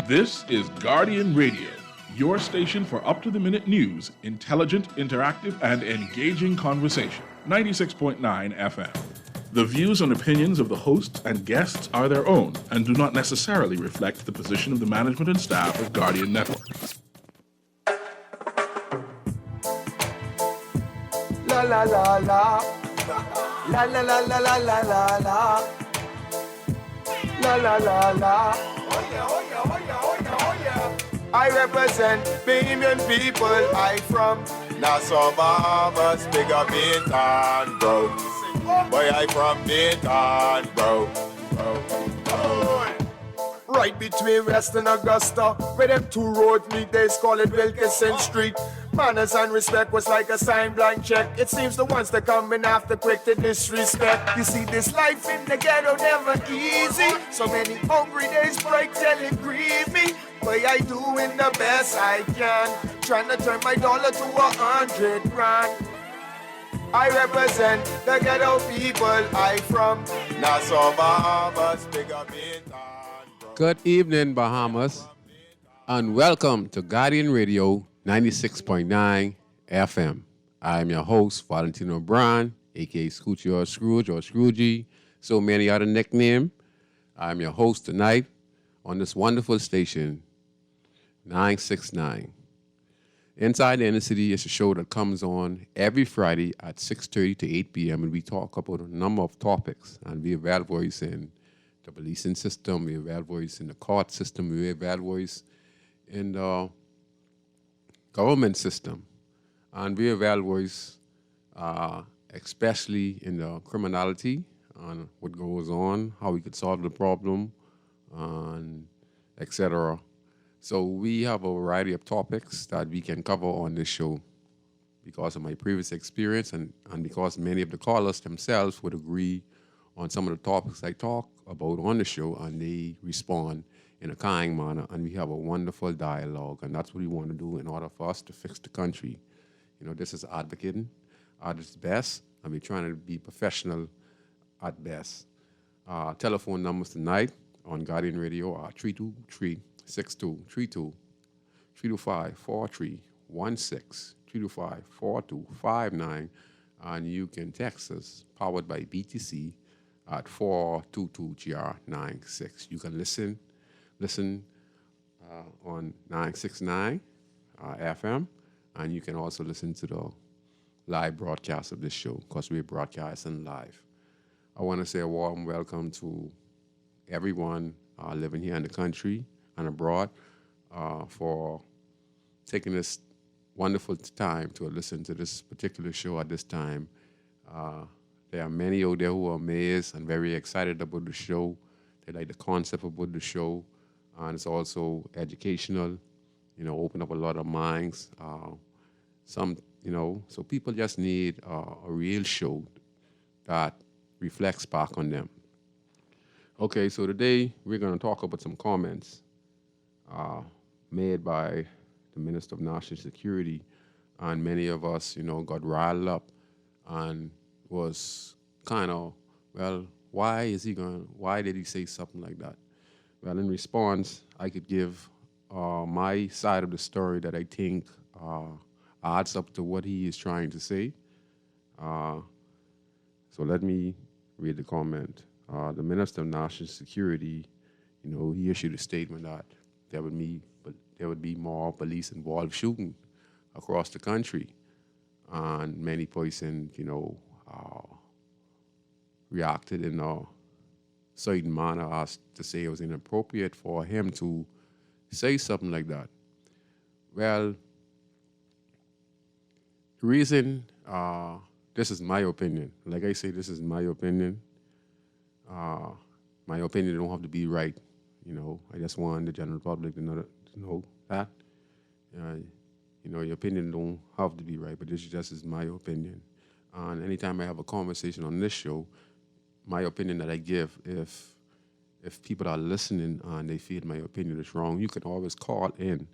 This is Guardian Radio, your station for up-to-the-minute news, intelligent, interactive, and engaging conversation. 96.9 FM. The views and opinions of the hosts and guests are their own and do not necessarily reflect the position of the management and staff of Guardian Network. La la la la. La la la la la la la la. La la la la. Oh yeah, oh yeah, oh yeah, oh yeah, oh yeah. I represent Bahamian people. I from Nassau, Bahamas, big up Bintan, bro. Boy, I from Bintan, bro. Right between West and Augusta, where them two roads meet, they call it Wilkinson Street. Manners and respect was like a sign blank check. It seems the ones that coming after quick to disrespect. You see, this life in the ghetto never easy. So many hungry days break till it grieve me. But I doing the best I can, trying to turn my dollar to 100 grand. I represent the ghetto people. I from Nassau, Bahamas, big up in town. Good evening, Bahamas, and welcome to Guardian Radio 96.9 FM. I am your host, Valentino Brown, a.k.a. Scoochie or Scrooge or Scroogey, so many other nicknames. I am your host tonight on this wonderful station, 969. Inside the Inner City is a show that comes on every Friday at 6:30 to 8 p.m. and we talk about a number of topics. And we have our voice in the policing system, we have our voice in the court system, we have our voice in the government system. And we have our voice especially in the criminality and what goes on, how we could solve the problem, and etc. So we have a variety of topics that we can cover on this show because of my previous experience and because many of the callers themselves would agree on some of the topics I talk about on the show, and they respond in a kind manner, and we have a wonderful dialogue, and that's what we want to do in order for us to fix the country. You know, this is advocating at its best, and we're trying to be professional at best. Telephone numbers tonight on Guardian Radio are 323-6232, 325-4316, 325-4259, and you can text us, powered by BTC, at 422-GR96. You can listen on 969 FM, and you can also listen to the live broadcast of this show because we're broadcasting live. I want to say a warm welcome to everyone living here in the country and abroad for taking this wonderful time to listen to this particular show at this time. There are many out there who are amazed and very excited about the show. They like the concept about the show, and it's also educational, open up a lot of minds. So people just need a real show that reflects back on them. Okay, so today we're going to talk about some comments made by the Minister of National Security, and many of us, got riled up and was kind of, why did he say something like that? Well, in response, I could give my side of the story that I think adds up to what he is trying to say. So let me read the comment. The Minister of National Security, he issued a statement that there would be more police-involved shooting across the country, and many persons, reacted in a certain manner as to say it was inappropriate for him to say something like that. Well, the reason, this is my opinion. Like I say, this is my opinion. My opinion don't have to be right. I just want the general public to know that. Your opinion don't have to be right, but this just is my opinion. And anytime I have a conversation on this show, my opinion that I give, if people are listening and they feel my opinion is wrong, you can always call in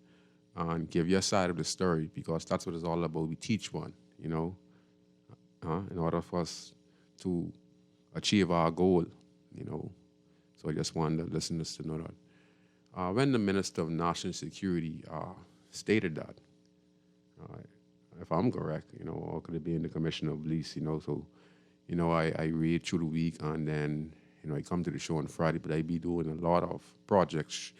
and give your side of the story, because that's what it's all about. We teach one, in order for us to achieve our goal, So I just want the listeners to know that. when the Minister of National Security stated that, uh, if I'm correct, or could it be in the Commissioner of Police, so, I read through the week and then, I come to the show on Friday, but I be doing a lot of projects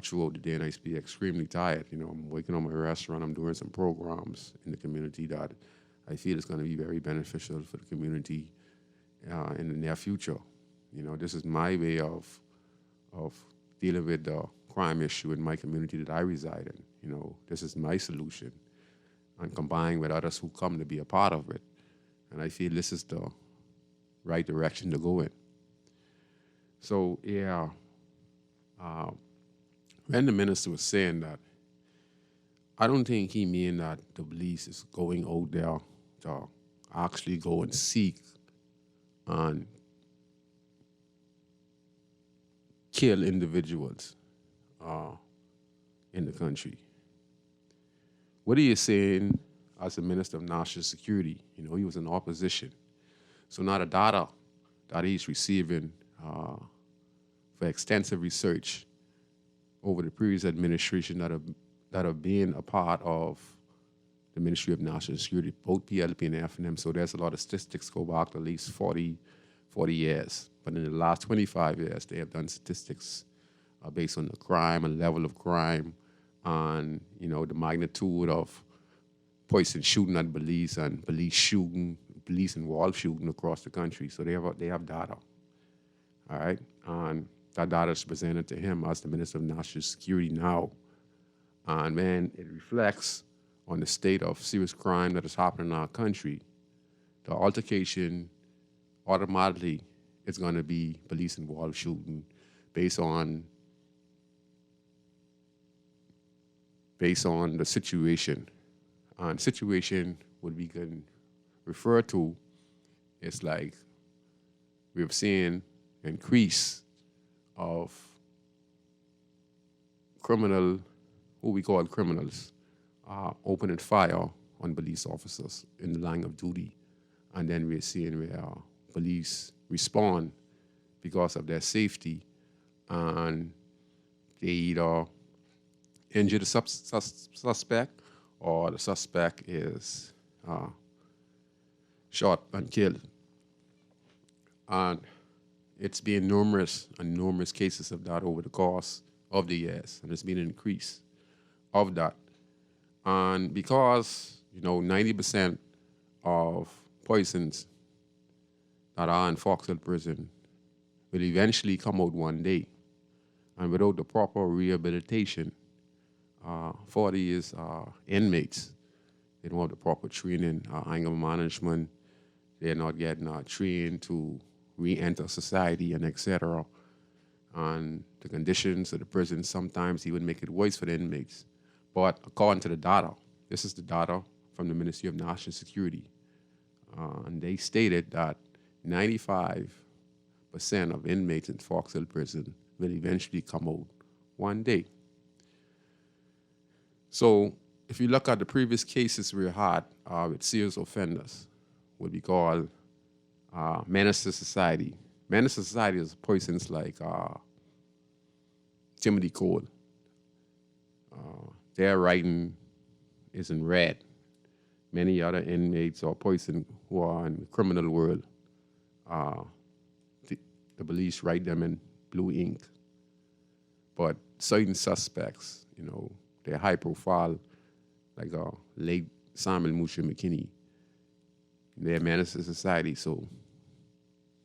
throughout the day and I be extremely tired. I'm working on my restaurant, I'm doing some programs in the community that I feel is going to be very beneficial for the community in the near future. This is my way of dealing with the crime issue in my community that I reside in. This is my solution, and combined with others who come to be a part of it. And I feel this is the right direction to go in. So, yeah, when the minister was saying that, I don't think he mean that the police is going out there to actually go and seek and kill individuals in the country. What are you saying as the Minister of National Security? He was in opposition. So now the data that he's receiving for extensive research over the previous administration that have been a part of the Ministry of National Security, both PLP and FNM. So there's a lot of statistics go back to at least 40 years. But in the last 25 years, they have done statistics based on the crime and level of crime and, the magnitude of poison shooting at police and police involved shooting across the country. So they have data, all right? And that data is presented to him as the Minister of National Security now. And when it reflects on the state of serious crime that is happening in our country, the altercation automatically is going to be police involved shooting based on the situation. And situation what we can refer to is like we've seen increase of who we call criminals, opening fire on police officers in the line of duty. And then we're seeing where police respond because of their safety, and they either injure the suspect or the suspect is shot and killed. And it's been numerous cases of that over the course of the years, and there's been an increase of that. And because, 90% of poisons that are in Foxhill Prison will eventually come out one day, and without the proper rehabilitation for these inmates, they don't have the proper training, anger management, they're not getting trained to re-enter society and etc. And the conditions of the prison sometimes even make it worse for the inmates. But according to the data, this is the data from the Ministry of National Security, and they stated that 95% of inmates in Foxhill Prison will eventually come out one day. So if you look at the previous cases we had with serious offenders, what we call menace to society. Menace to society is persons like Timothy Cole. Their writing is in red. Many other inmates or persons who are in the criminal world, the police write them in blue ink. But certain suspects, they're high profile, like late Samuel Musha McKinney. They're menace to society, so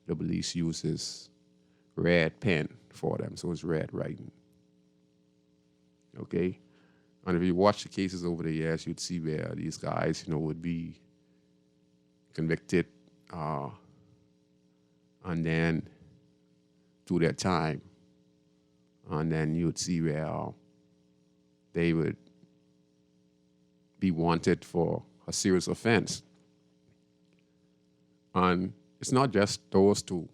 the police uses red pen for them, so it's red writing. Okay? And if you watch the cases over the years, you'd see where these guys, would be convicted and then do their time. And then you'd see where they would be wanted for a serious offense. And it's not just those two.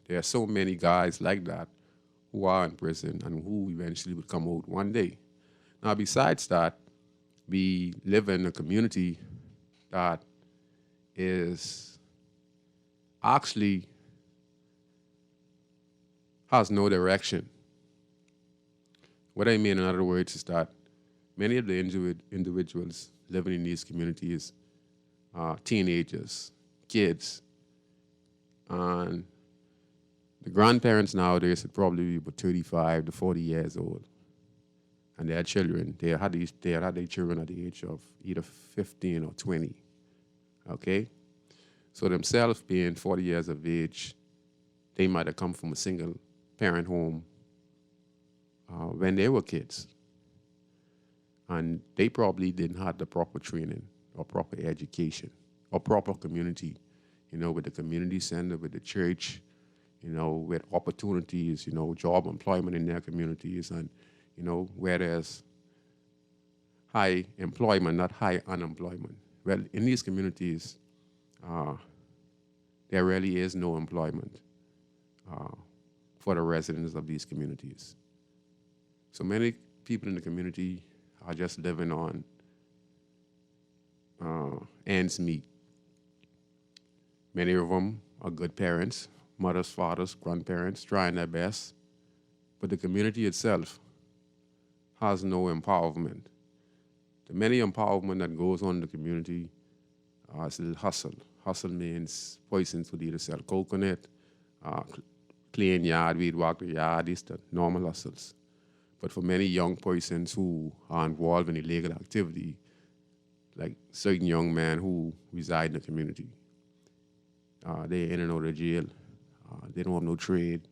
There are so many guys like that who are in prison and who eventually would come out one day. Now, besides that, we live in a community that is actually has no direction. What I mean, in other words, is that many of the individuals living in these communities are teenagers, kids, and the grandparents nowadays would probably be about 35 to 40 years old. And their children, they had their children at the age of either 15 or 20. Okay? So themselves being 40 years of age, they might have come from a single parent home when they were kids. And they probably didn't have the proper training or proper education or proper community, with the community center, with the church, with opportunities, job employment in their communities, and, where there's high employment, not high unemployment. Well, in these communities, there really is no employment for the residents of these communities. So many people in the community are just living on ends meet. Many of them are good parents, mothers, fathers, grandparents, trying their best, but the community itself has no empowerment. The many empowerment that goes on in the community is a hustle. Hustle means persons would either sell coconut, clean yard, weed walk the yard, these the normal hustles. But for many young persons who are involved in illegal activity, like certain young men who reside in the community, they're in and out of jail. They don't have no trade.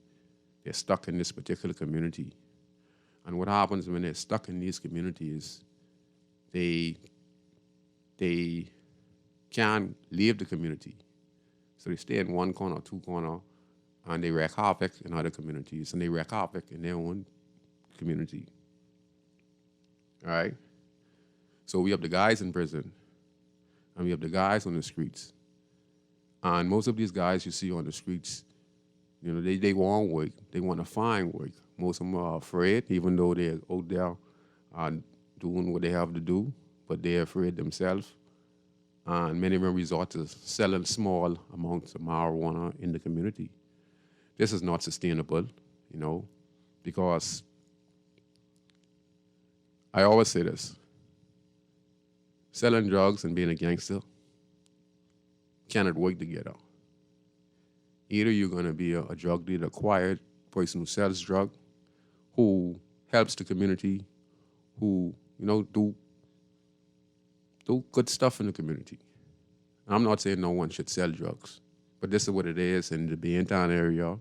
They're stuck in this particular community. And what happens when they're stuck in these communities, they can't leave the community. So they stay in one corner, two corner, and they wreak havoc in other communities, and they wreak havoc in their own community. All right? So we have the guys in prison, and we have the guys on the streets. And most of these guys you see on the streets, they want work. They want to find work. Most of them are afraid, even though they're out there doing what they have to do, but they're afraid themselves. And many of them resort to selling small amounts of marijuana in the community. This is not sustainable, because I always say this: selling drugs and being a gangster cannot work together. Either you're going to be a drug dealer, a quiet person who sells drug, who helps the community, who, do good stuff in the community. I'm not saying no one should sell drugs, but this is what it is in the Baintown area.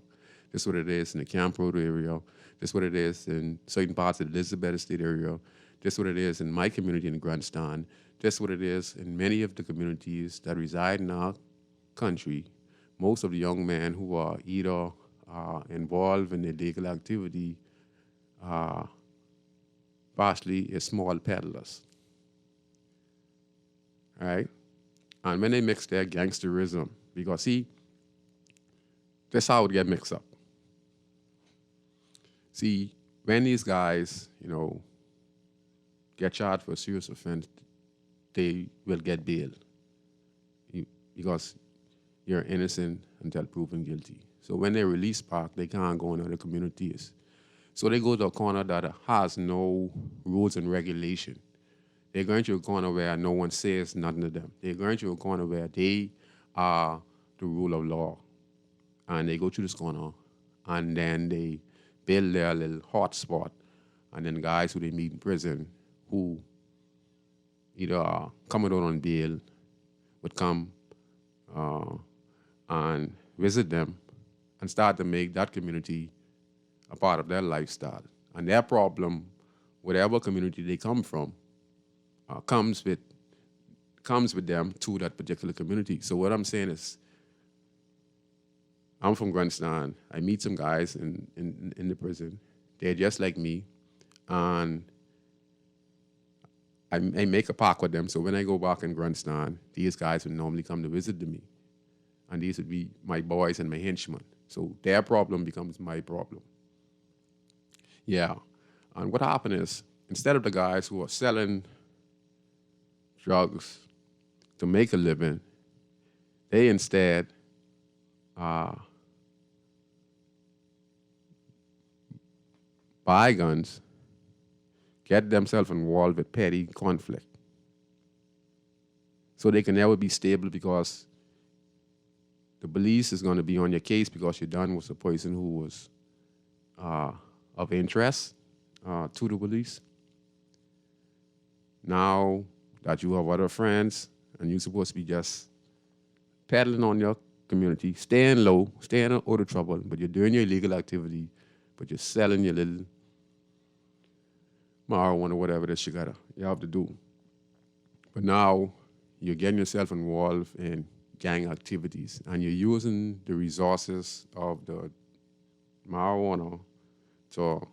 This is what it is in the Camp Road area. This is what it is in certain parts of the Elizabeth Estate area. This is what it is in my community in Grandstand. This is what it is in many of the communities that reside in our country. Most of the young men who are either involved in illegal activity partially is small peddlers. All right? And when they mix their gangsterism, because see, that's how it get mixed up. See, when these guys, get charged for a serious offense, they will get bail because you're innocent until proven guilty. So when they release back, they can't go in other communities. So they go to a corner that has no rules and regulation. They're going to a corner where no one says nothing to them. They're going to a corner where they are the rule of law. And they go to this corner, and then they build their little hot spot. And then guys who they meet in prison who either are coming out on bail would come and visit them and start to make that community a part of their lifestyle. And their problem, whatever community they come from, comes with them to that particular community. So what I'm saying is, I'm from Grandstand. I meet some guys in the prison. They're just like me. And I make a pact with them. So when I go back in Grandstand, these guys would normally come to visit me. And these would be my boys and my henchmen. So their problem becomes my problem. Yeah. And what happened is, instead of the guys who are selling drugs to make a living, they instead buy guns get themselves involved with petty conflict. So they can never be stable because the police is going to be on your case because you're done with a person who was of interest to the police. Now that you have other friends and you're supposed to be just peddling on your community, staying low, staying out of trouble, but you're doing your illegal activity, but you're selling your little marijuana, whatever that you have to do. But now you're getting yourself involved in gang activities and you're using the resources of the marijuana to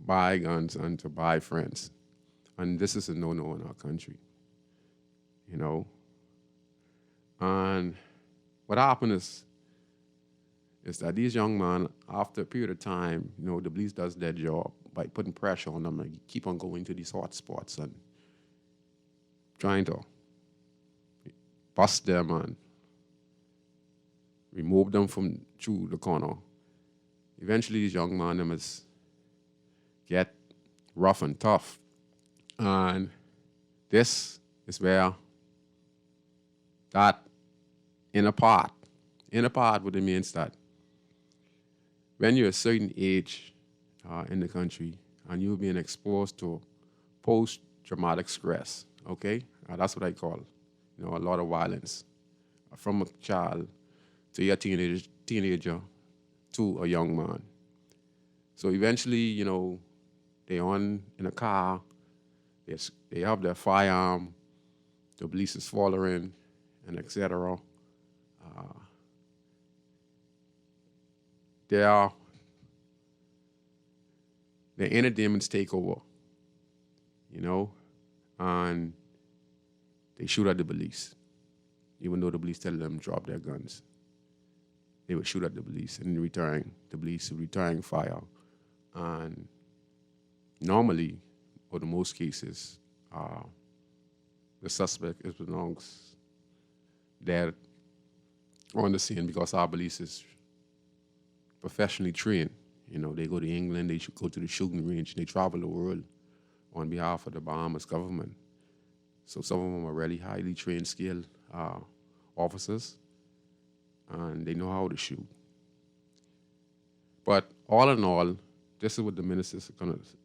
buy guns and to buy friends. And this is a no-no in our country, you know. And what happened is that these young men, after a period of time, you know, the police does their job by putting pressure on them and keep on going to these hot spots and trying to bust them and remove them from through the corner. Eventually, these young men get rough and tough. And this is where that inner part what it means that when you're a certain age in the country and you're being exposed to post-traumatic stress, okay? That's what I call, you know, a lot of violence from a child to a teenager to a young man. So eventually, you know, they're in a car, they have their firearm, the police is following, and etc. Their inner demons take over, you know, and they shoot at the police, even though the police tell them to drop their guns. They would shoot at the police, and in return, the police would return fire. And normally, or in most cases, the suspect is pronounced dead on the scene because our police is professionally trained. You know, they go to England, they should go to the shooting range, they travel the world on behalf of the Bahamas government. So some of them are really highly trained, skilled officers, and they know how to shoot. But all in all, this is what the minister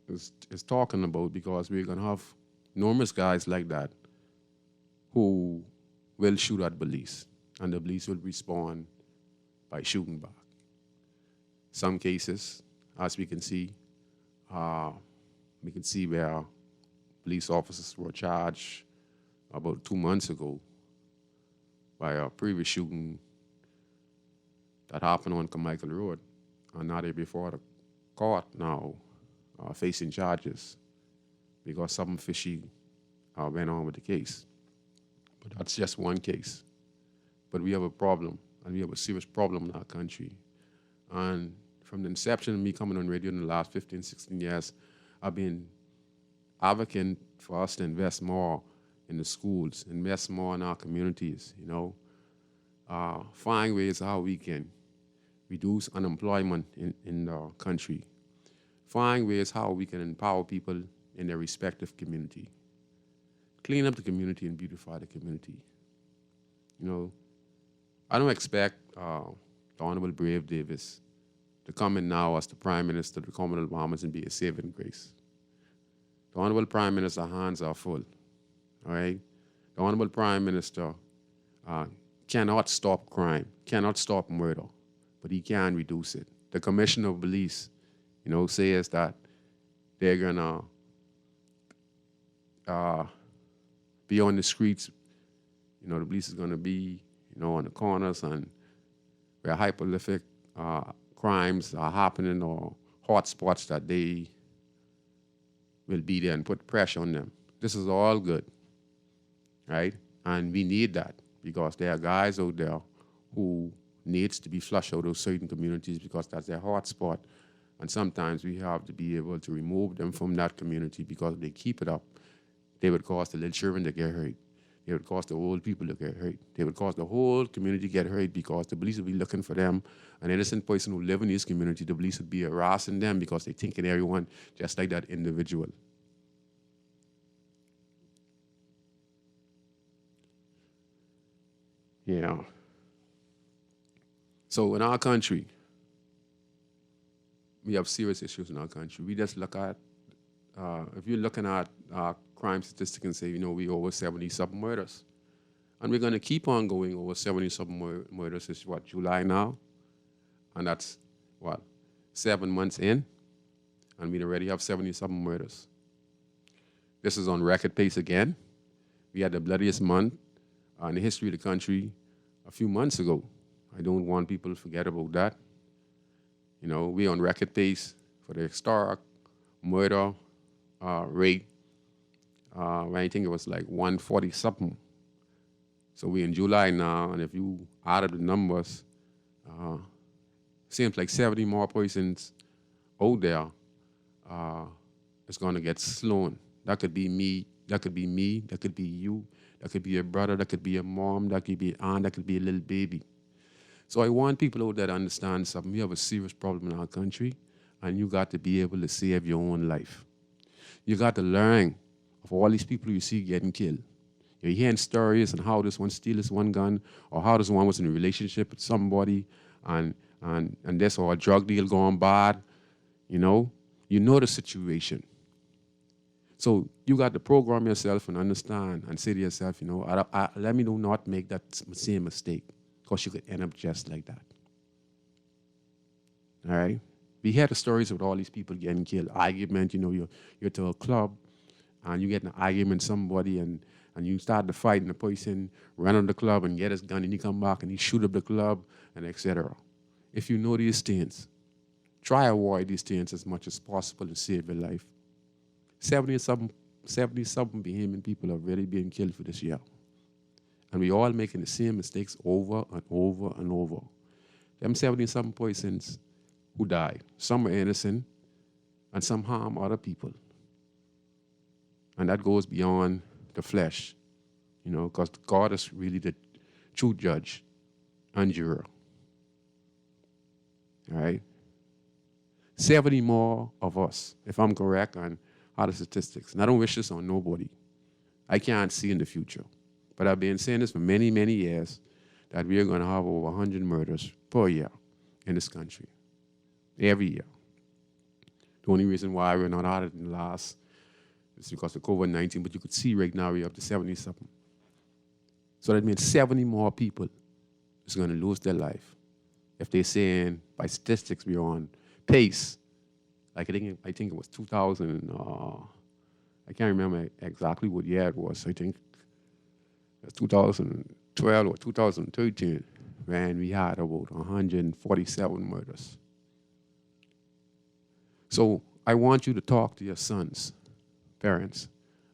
is talking about, because we're going to have numerous guys like that who will shoot at police, and the police will respond by shooting back. Some cases, as we can see where police officers were charged about 2 months ago by a previous shooting that happened on Carmichael Road, and now they're before the court now, facing charges because something fishy went on with the case. But that's just one case. But we have a problem, and we have a serious problem in our country. And from the inception of me coming on radio in the last 15, 16 years, I've been advocating for us to invest more in the schools, invest more in our communities, you know, find ways how we can reduce unemployment in the country, find ways how we can empower people in their respective community, clean up the community and beautify the community. You know, I don't expect the Honorable Brave Davis to come in now as the Prime Minister of the Commonwealth of Bahamas and be a saving grace. The Honorable Prime Minister's hands are full, all right? The Honorable Prime Minister cannot stop crime, cannot stop murder, but he can reduce it. The Commissioner of Police, you know, says that they're gonna be on the streets. You know, the police is gonna be, you know, on the corners and where hyperlific crimes are happening or hot spots that they will be there and put pressure on them. This is all good, right? And we need that because there are guys out there who needs to be flushed out of certain communities because that's their hot spot. And sometimes we have to be able to remove them from that community because if they keep it up, they would cause the little children to get hurt. It would cause the old people to get hurt. They would cause the whole community to get hurt because the police would be looking for them. An innocent person who live in this community, the police would be harassing them because they thinking everyone just like that individual. Yeah. So in our country, we have serious issues in our country. We just look at, if you're looking at crime statistics and say, we over 70-something murders. And we're going to keep on going over 70-something murders. It's July now? And that's, 7 months in? And we already have 70-something murders. This is on record pace again. We had the bloodiest month in the history of the country a few months ago. I don't want people to forget about that. We're on record pace for the historic murder rate. I think it was like 140-something. So we're in July now, and if you added the numbers, seems like 70 more persons out there is going to get slain. That could be me, that could be you, that could be your brother, that could be your mom, that could be your aunt, that could be a little baby. So I want people out there to understand something. We have a serious problem in our country, and you got to be able to save your own life. You got to learn of all these people you see getting killed. You're hearing stories on how this one steals this one gun, or how this one was in a relationship with somebody, and this or a drug deal going bad. You know the situation. So you got to program yourself and understand and say to yourself, let me not make that same mistake, because you could end up just like that. All right? We hear the stories of all these people getting killed. Argument, you're to a club and you get in an argument with somebody and you start to fight and the person run out of the club and get his gun and he come back and he shoot up the club and etc. If you know these things, try to avoid these things as much as possible to save your life. 70-something Bahamian people are really being killed for this year. And we all making the same mistakes over and over and over. Them 70-something persons who died, some are innocent and some harm other people. And that goes beyond the flesh, because God is really the true judge and juror. All right? 70 more of us, if I'm correct on how the statistics. And I don't wish this on nobody. I can't see in the future. But I've been saying this for many, many years, that we are going to have over 100 murders per year in this country. Every year. The only reason why we're not at it in the last is because of COVID-19, but you could see right now we're up to 70-something. So that means 70 more people is going to lose their life. If they're saying, by statistics, we're on pace. Like I think it was 2000, I can't remember exactly what year it was. I think it was 2012 or 2013 when we had about 147 murders. So I want you to talk to your sons, parents.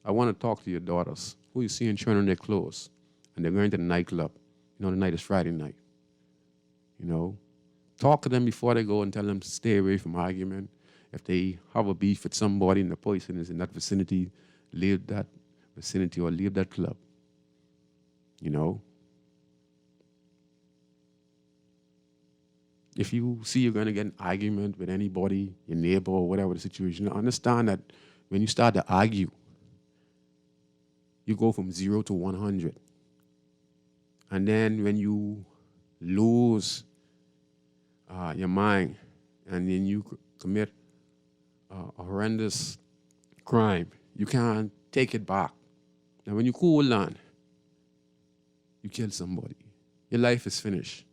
I want to talk to your daughters who you see turning their clothes and they're going to the nightclub. The night is Friday night. Talk to them before they go and tell them to stay away from argument. If they have a beef with somebody and the person is in that vicinity, leave that vicinity or leave that club. If you see you're going to get an argument with anybody, your neighbor or whatever the situation, understand that when you start to argue, you go from 0 to 100. And then when you lose your mind and then you commit a horrendous crime, you can't take it back. Now, when you cool down, you kill somebody. Your life is finished.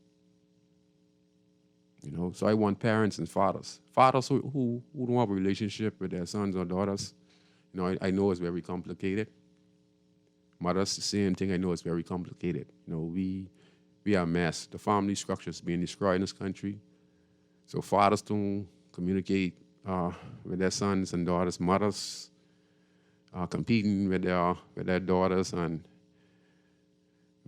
So I want parents and fathers who don't have a relationship with their sons or daughters. I know it's very complicated. Mothers, the same thing. I know it's very complicated. We are a mess. The family structure is being destroyed in this country. So fathers don't communicate with their sons and daughters. Mothers are competing with their daughters, and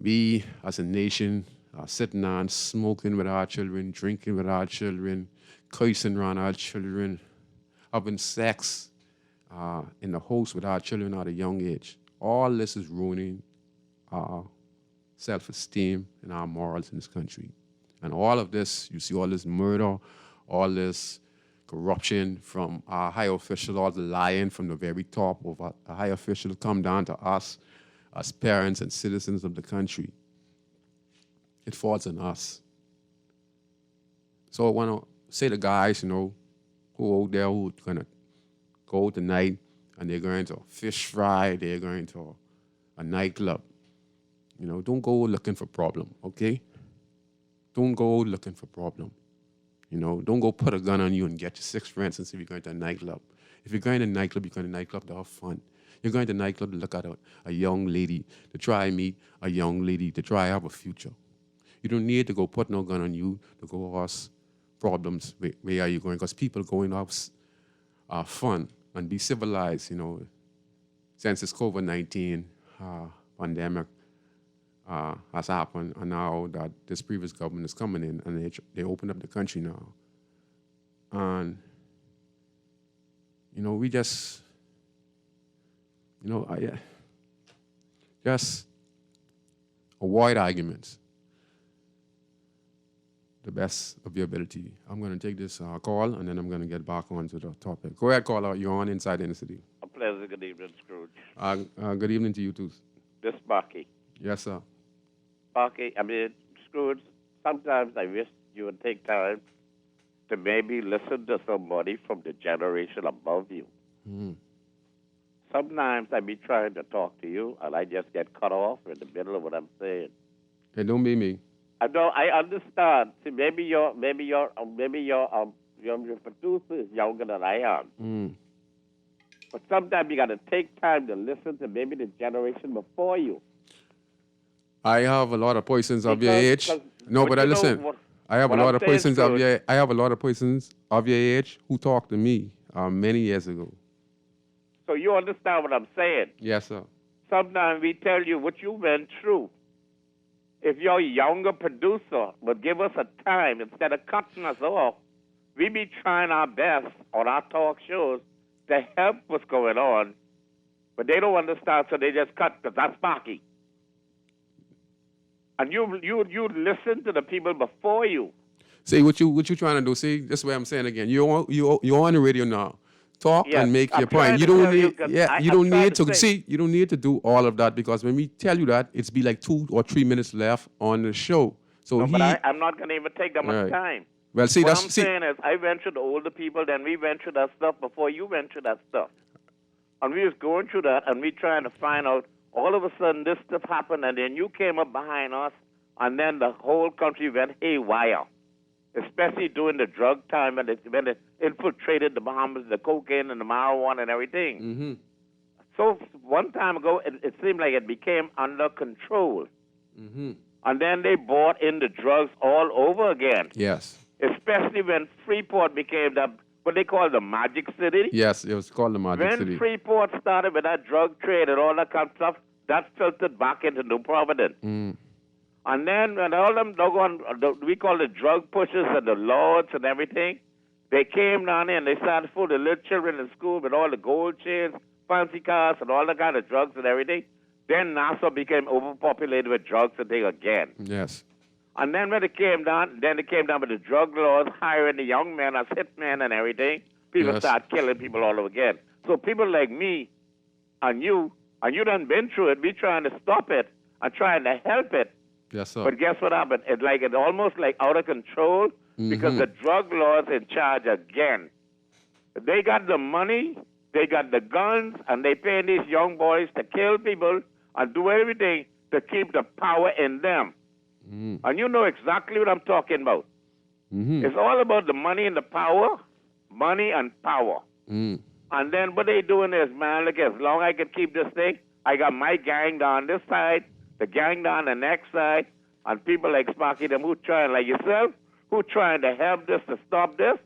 we as a nation are sitting on smoking with our children, drinking with our children, cursing around our children, having sex in the house with our children at a young age. All this is ruining our self-esteem and our morals in this country. And all of this, you see all this murder, all this corruption from our high official, all the lying from the very top of our high official come down to us as parents and citizens of the country. It falls on us. So I want to say to guys, who out there who are going to go tonight and they're going to fish fry, they're going to a nightclub. Don't go looking for problem, okay? Don't go looking for problem. Don't go put a gun on you and get your 6 friends and say you're going to a nightclub. If you're going to a nightclub, you're going to a nightclub to have fun. You're going to a nightclub to look at a young lady, to try and meet a young lady, to try have a future. You don't need to go put no gun on you to go cause problems. Where are you going? Because people going to have fun and be civilized, since this COVID-19 pandemic has happened, and now that this previous government is coming in and they open up the country now. And, we just, just avoid arguments the best of your ability. I'm going to take this call, and then I'm going to get back onto the topic. Go ahead, caller. You're on Inside Inner City. A pleasant good evening, Scrooge. Good evening to you, too. This Sparky. Yes, sir. Sparky, Scrooge, sometimes I wish you would take time to maybe listen to somebody from the generation above you. Mm. Sometimes I be trying to talk to you, and I just get cut off in the middle of what I'm saying. Hey, don't be me. I understand. See, maybe your producer is younger than I am. Mm. But sometimes you got to take time to listen to maybe the generation before you. I have a lot of persons of your age. No, but listen. I have a lot of persons of your. I have a lot of persons of your age who talked to me many years ago. So you understand what I'm saying? Yes, sir. Sometimes we tell you what you went through. If your younger producer would give us a time instead of cutting us off, we be trying our best on our talk shows to help what's going on, but they don't understand, so they just cut because that's Sparky. And you listen to the people before you. See what you trying to do. See, this is what I'm saying again. You're on the radio now. Talk and make your point. You don't need you don't need to see. You don't need to do all of that, because when we tell you that, it's be like 2 or 3 minutes left on the show. So no, but I'm not going to even take that much time. Well, see, what I'm saying is, I went through the older people, then we went through that stuff before you went through that stuff, and we was going through that, and we trying to find out. All of a sudden, this stuff happened, and then you came up behind us, and then the whole country went haywire. Especially during the drug time when it infiltrated the Bahamas, the cocaine and the marijuana and everything. Mm-hmm. So one time ago, it seemed like it became under control. Mm-hmm. And then they brought in the drugs all over again. Yes. Especially when Freeport became what they call the Magic City. Yes, it was called the Magic City. When Freeport started with that drug trade and all that kind of stuff, that filtered back into New Providence. Mm. And then when all them we call the drug pushers and the lords and everything, they came down here and they started to fool the little children in school with all the gold chains, fancy cars, and all the kind of drugs and everything. Then Nassau became overpopulated with drugs and thing again. Yes. And then when it came down, with the drug laws, hiring the young men as hitmen and everything, people start killing people all over again. So people like me and you done been through it, we trying to stop it and trying to help it. Yes, sir. But guess what happened? It almost like out of control because the drug laws in charge again. They got the money, they got the guns, and they paying these young boys to kill people and do everything to keep the power in them. Mm. And you know exactly what I'm talking about. Mm-hmm. It's all about the money and the power, money and power. Mm. And then what they doing is, man, look, as long as I can keep this thing, I got my gang down this side, the gang down the next side, and people like Sparky, them who trying, like yourself, who trying to help this, to stop this.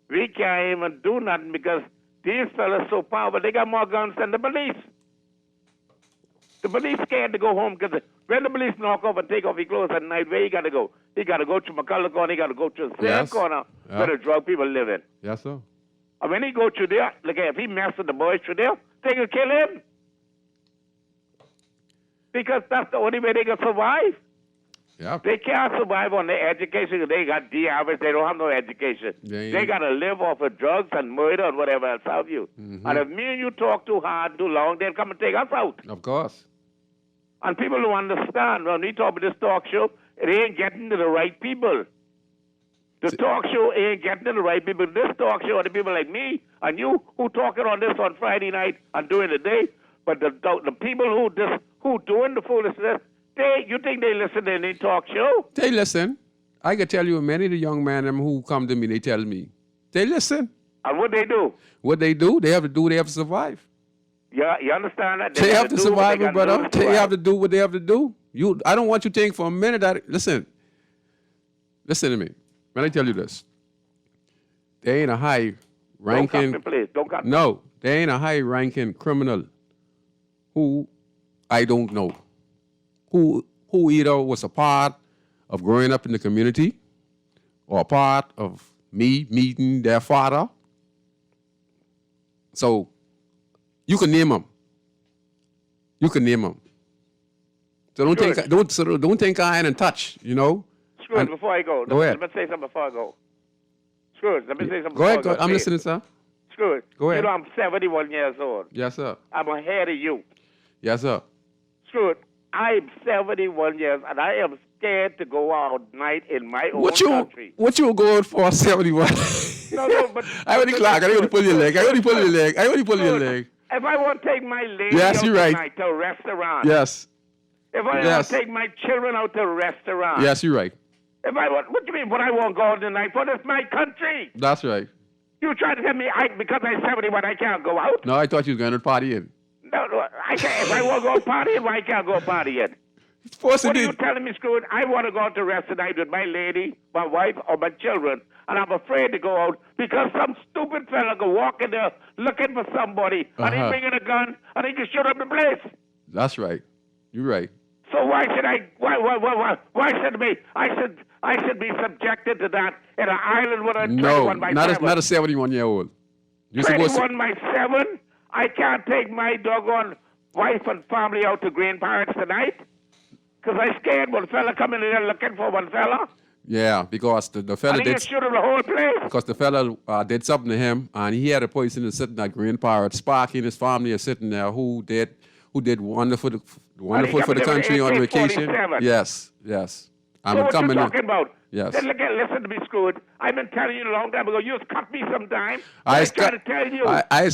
We can't even do nothing because these fellas so powerful, they got more guns than the police. The police scared to go home because when the police knock off and take off his clothes at night, where he got to go? He got to go to McCullough Corner, he got to go to the same corner where the drug people live in. Yes, sir. And when he go through there, look, if he mess with the boys through there, they can kill him. because that's the only way they can survive. Yeah. They can't survive on their education. They got D average. They don't have no education. They got to live off of drugs and murder and whatever else have you. Mm-hmm. And if me and you talk too hard, too long, they'll come and take us out. Of course. And people don't understand. When we talk about this talk show, it ain't getting to the right people. The talk show ain't getting to the right people. This talk show are the people like me and you who talking on this on Friday night and during the day. But the people who doing the foolishness, you think they listen to any talk show? They listen. I can tell you many of the young men who come to me, they tell me. They listen. And what they do? What they do, they have to survive. Yeah, you understand that? They have to survive, my brother. They have to do what they have to do. I don't want you to think for a minute that, listen to me. When I tell you this, there ain't a high-ranking... Don't cut me. No, there ain't a high-ranking criminal who I don't know. Who either was a part of growing up in the community or a part of me meeting their father. So you can name them. You can name them. So don't think I ain't in touch, you know. Screws, before I go, go ahead. Let me say something before I go. Screws, let me say something Go ahead. before I go. I'm listening, sir. Screws, Go ahead. you know I'm 71 years old. Yes, sir. I'm ahead of you. Yes, sir. Screws, I'm 71 years and I am scared to go out night in my own country. What you going for 71? No, but... I already clock. I already pull your leg. If I want to take my lady Yes, out you're right. tonight to a restaurant. Yes. If I want to take my children out to a restaurant. Yes, you're right. If I want, what do you mean? What I want to go out tonight for? That's my country. That's right. You try to tell me because I'm 71 I can't go out? No, I thought you was going to party in. No, I can't. If I want to go partying, why can't I go partying? What are you telling me, Scrooge? I want to go out to rest tonight with my lady, my wife, or my children, and I'm afraid to go out because some stupid fella can walk in there looking for somebody, and he bringing a gun, and he can shoot up the place. That's right. You're right. So why should I? Why should I should be subjected to that in an island with a 21 by 7? Not a 71-year-old. You're 21 by 7. I can't take my doggone wife and family out to Green Parrots tonight because I'm scared one fella coming in there looking for one fella. Yeah, because the fella and he did shoot up the whole place. Because the fella did something to him, and he had a person that's sitting at Green Parrot. Sparky and his family are sitting there who did wonderful for the country on vacation. Yes. I'm so what coming you talking about? Yes. Then listen to me, Scrooge. I've been telling you a long time ago. You just cut me sometime. I try to tell you.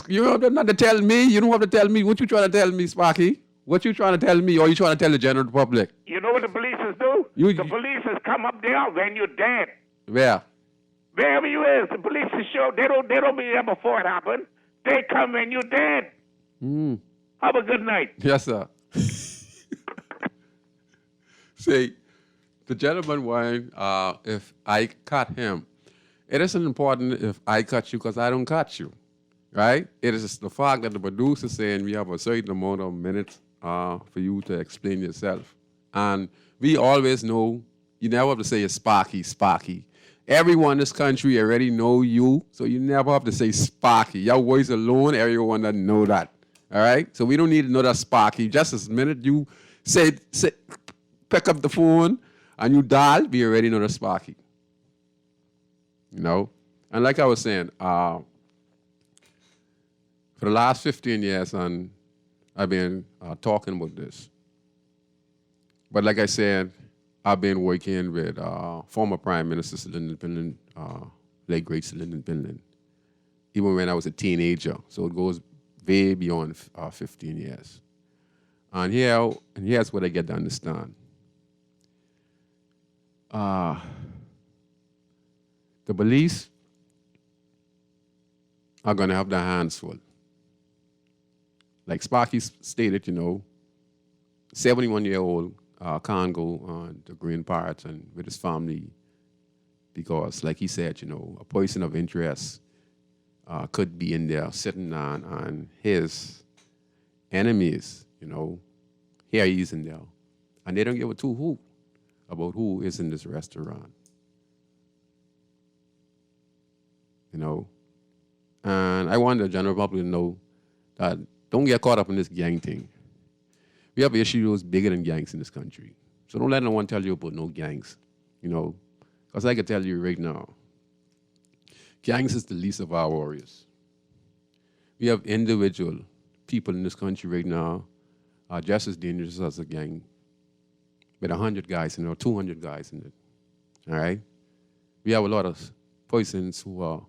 You don't have to tell me. You don't have to tell me. What you trying to tell me, Sparky? What you trying to tell me, or you trying to tell the general public? You know what the police do? The police come up there when you're dead. Where? Wherever you is, the police show. They don't be there before it happened. They come when you're dead. Have a good night. Yes, sir. See, the gentleman wine, if I cut him, it isn't important if I cut you because I don't cut you, right? It is just the fact that the producer saying we have a certain amount of minutes for you to explain yourself. And we always know, you never have to say it's Sparky. Everyone in this country already know you, so you never have to say Sparky. Your voice alone, everyone that know that. All right? So we don't need another Sparky. Just as minute you pick up the phone and you dial, we already know the Sparky. You know? And like I was saying, for the last 15 years, and I've been talking about this. But like I said, I've been working with former Prime Minister Lyndon Pinland, late great Lyndon Pinland, even when I was a teenager. So it goes way beyond 15 years. And here's what I get to understand. The police are going to have their hands full. Like Sparky stated, 71-year-old can't go on the Green Parrots and with his family because, like he said, a person of interest could be in there sitting on his enemies, here he is in there. And they don't give a two-hoot about who is in this restaurant. And I want the general public to know that don't get caught up in this gang thing. We have issues bigger than gangs in this country. So don't let no one tell you about no gangs, Because I can tell you right now, gangs is the least of our worries. We have individual people in this country right now are just as dangerous as a gang with 100 guys in it or 200 guys in it, all right? We have a lot of persons who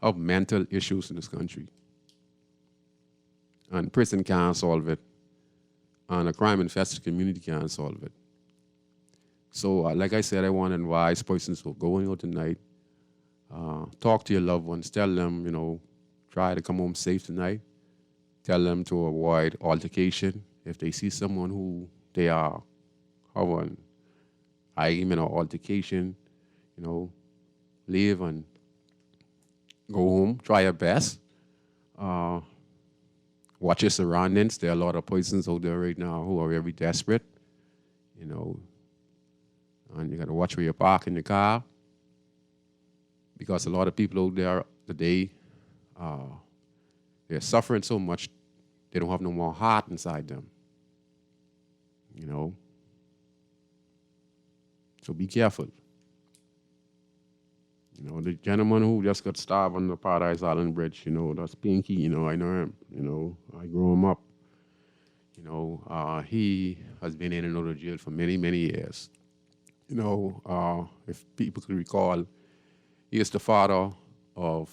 have mental issues in this country. And prison can't solve it, and a crime-infested community can't solve it. So, like I said, I want to advise persons who are going out tonight, talk to your loved ones, tell them, try to come home safe tonight. Tell them to avoid altercation. If they see someone who they are having argument or altercation, leave and go home. Try your best. Watch your surroundings. There are a lot of persons out there right now who are very desperate, and you got to watch where you park in your car, because a lot of people out there today, they're suffering so much, they don't have no more heart inside them, So be careful. The gentleman who just got stabbed on the Paradise Island Bridge, that's Pinky, I know him, I grew him up. He has been in and out of jail for many, many years. If people could recall, he is the father of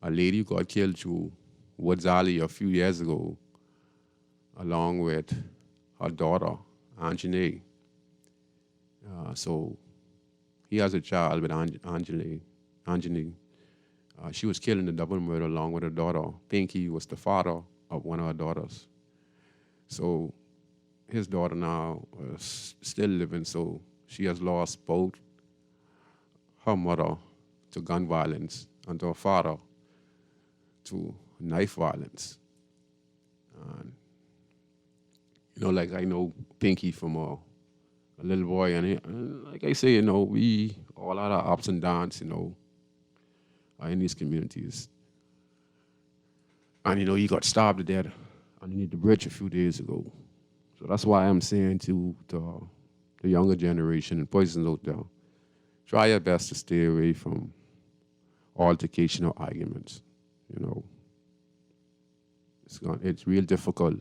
a lady who got killed through Woods Alley a few years ago, along with her daughter, Anjanae. So he has a child with Anjanae. She was killed in a double murder along with her daughter. Pinky was the father of one of her daughters. So his daughter now is still living, so she has lost both her mother to gun violence and her father to knife violence. And, like I know Pinky from a little boy, and like I say, we all had our ups and downs, in these communities. And, he got stabbed to death underneath the bridge a few days ago. So that's why I'm saying to the younger generation and persons out there, try your best to stay away from altercation or arguments. It's real difficult.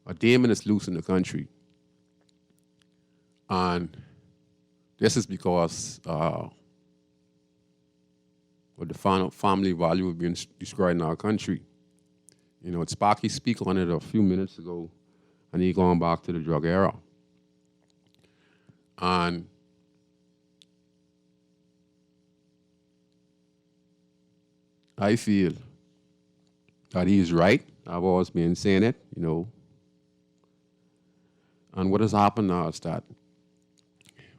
A demon is loose in the country. And this is because of the family value being destroyed in our country. Sparky speak on it a few minutes ago, and he going back to the drug era. And I feel that he is right. I've always been saying it, And what has happened now is that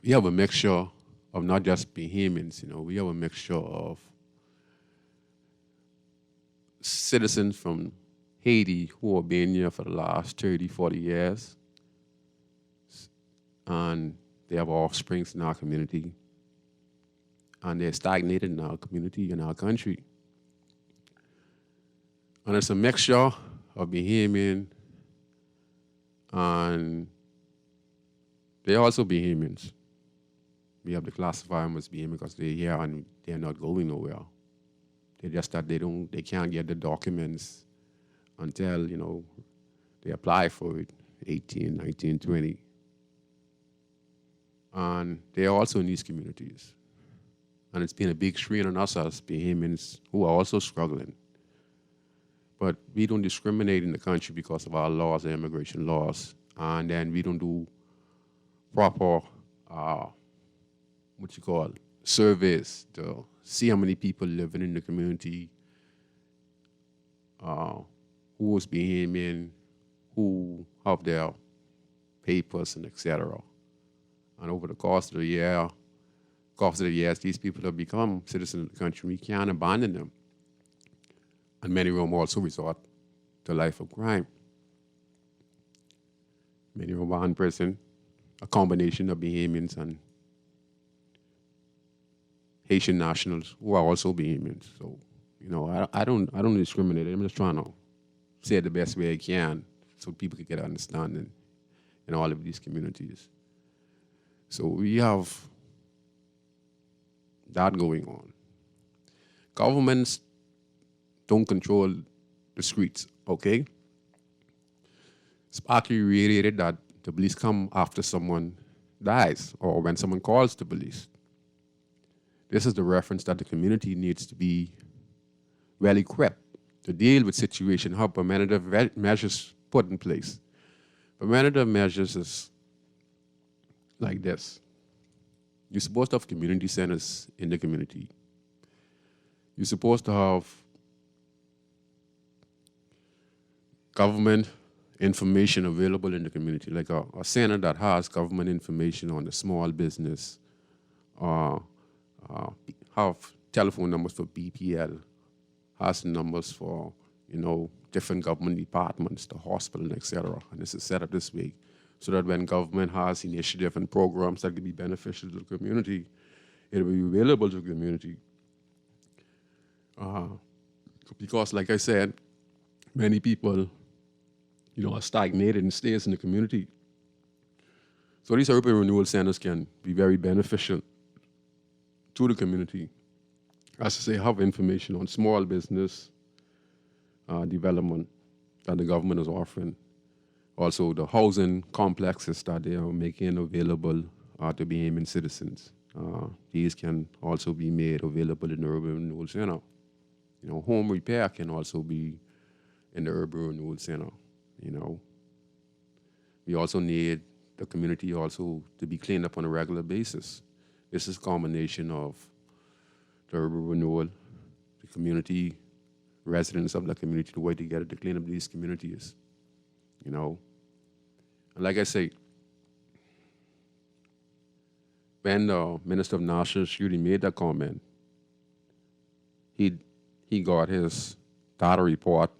we have a mixture of not just Bahamians, we have a mixture of citizens from Haiti who have been here for the last 30, 40 years. And they have offsprings in our community. And they're stagnated in our community, in our country. And it's a mixture of Bahamian, and they're also Bahamians. We have to classify them as Bahamian because they're here and they're not going nowhere. They're just that they can't get the documents until, they apply for it, 18, 19, 20. And they're also in these communities. And it's been a big strain on us as Bahamians who are also struggling. But we don't discriminate in the country because of our laws, the immigration laws. And then we don't do proper, surveys to see how many people living in the community, who is Bahamian, who have their papers, and etc. And over the course of the years, these people have become citizens of the country. We can't abandon them. And many of them also resort to a life of crime. Many of them are in prison, a combination of Bahamians and Haitian nationals who are also Bahamians. So I don't discriminate. I'm just trying to say it the best way I can so people can get understanding in all of these communities. So we have that going on. Governments don't control the streets, okay? Sparky reiterated that the police come after someone dies or when someone calls the police. This is the reference that the community needs to be well equipped to deal with situation, have preventative measures put in place. Preventative measures is like this. You're supposed to have community centers in the community. You're supposed to have government information available in the community, like a center that has government information on the small business, have telephone numbers for BPL, has numbers for, different government departments, the hospital, etc. And this is set up this way so that when government has initiative and programs that can be beneficial to the community, it will be available to the community. Because, like I said, many people, are stagnated and stays in the community. So these urban renewal centers can be very beneficial to the community. As I say, have information on small business development that the government is offering. Also, the housing complexes that they are making available to Bahamian citizens. These can also be made available in the urban renewal center. Home repair can also be in the urban renewal center. We also need the community also to be cleaned up on a regular basis. This is a combination of the urban renewal, the community, residents of the community to work together to clean up these communities. And like I say, when the Minister of National Security made that comment, he got his data report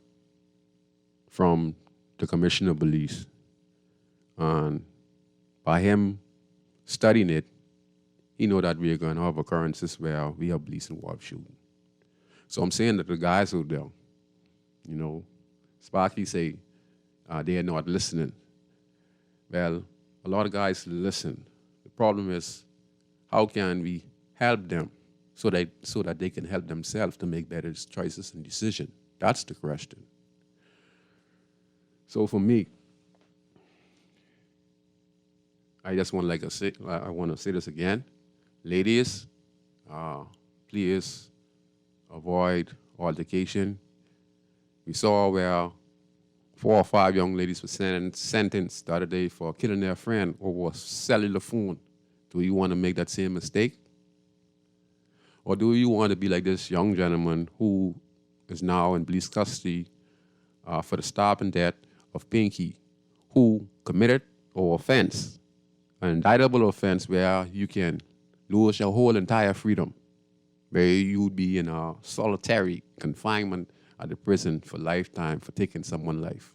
from the Commissioner of Police. And by him studying it, he know that we're going to have occurrences where we have police involved shooting. So I'm saying that the guys out there, Sparky say they are not listening. Well, a lot of guys listen. The problem is, how can we help them so that they can help themselves to make better choices and decisions? That's the question. So for me, I just want I want to say this again. Ladies, please avoid altercation. We saw where 4 or 5 young ladies were sentenced the other day for killing their friend over a cellular phone. Do you want to make that same mistake? Or do you want to be like this young gentleman who is now in police custody for the stop and death of Pinky, who committed an offense, an indictable offense where you can lose your whole entire freedom, where you'd be in a solitary confinement at the prison for lifetime for taking someone's life.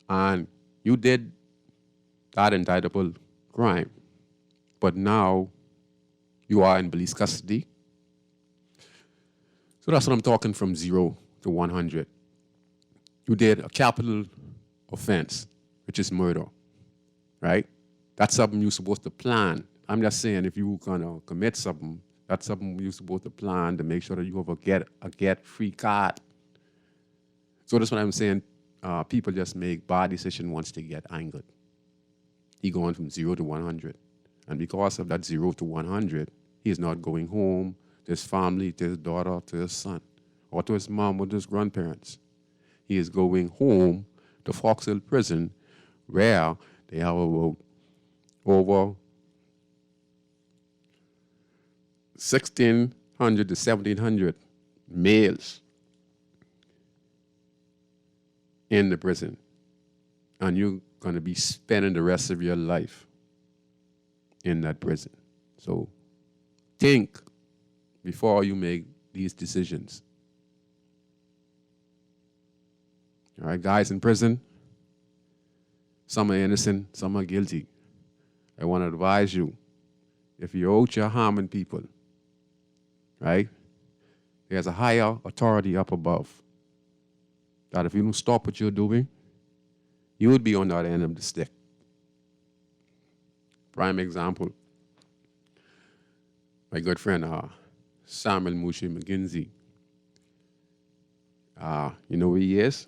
And you did that indictable crime, but now you are in police custody. So that's what I'm talking from 0 to 100. You did a capital offense, which is murder, right? That's something you're supposed to plan. I'm just saying, if you're gonna commit something, that's something you're supposed to plan to make sure that you have a get-free card. So that's what I'm saying. People just make bad decisions once they get angered. He going from 0 to 100. And because of that 0 to 100, he is not going home to his family, to his daughter, to his son, or to his mom or to his grandparents. He is going home to Fox Hill Prison, where they have over 1,600 to 1,700 males in the prison. And you're going to be spending the rest of your life in that prison. So think before you make these decisions. All right, guys in prison, some are innocent, some are guilty. I want to advise you, if you're out here harming people, right? There's a higher authority up above that if you don't stop what you're doing, you would be on the other end of the stick. Prime example, my good friend Samuel Mushi McGinsey. You know where he is?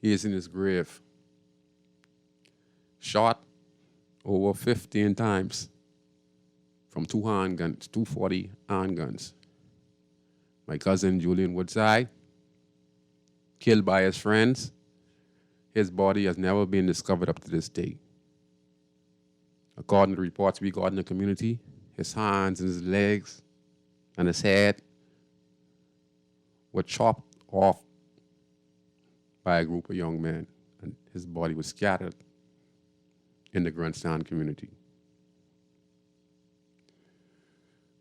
He is in his grave, shot over 15 times from 2 handguns, 240 handguns. My cousin Julian Woodside, killed by his friends. His body has never been discovered up to this day. According to reports we got in the community, his hands and his legs and his head were chopped off by a group of young men, and his body was scattered in the Grandstand community.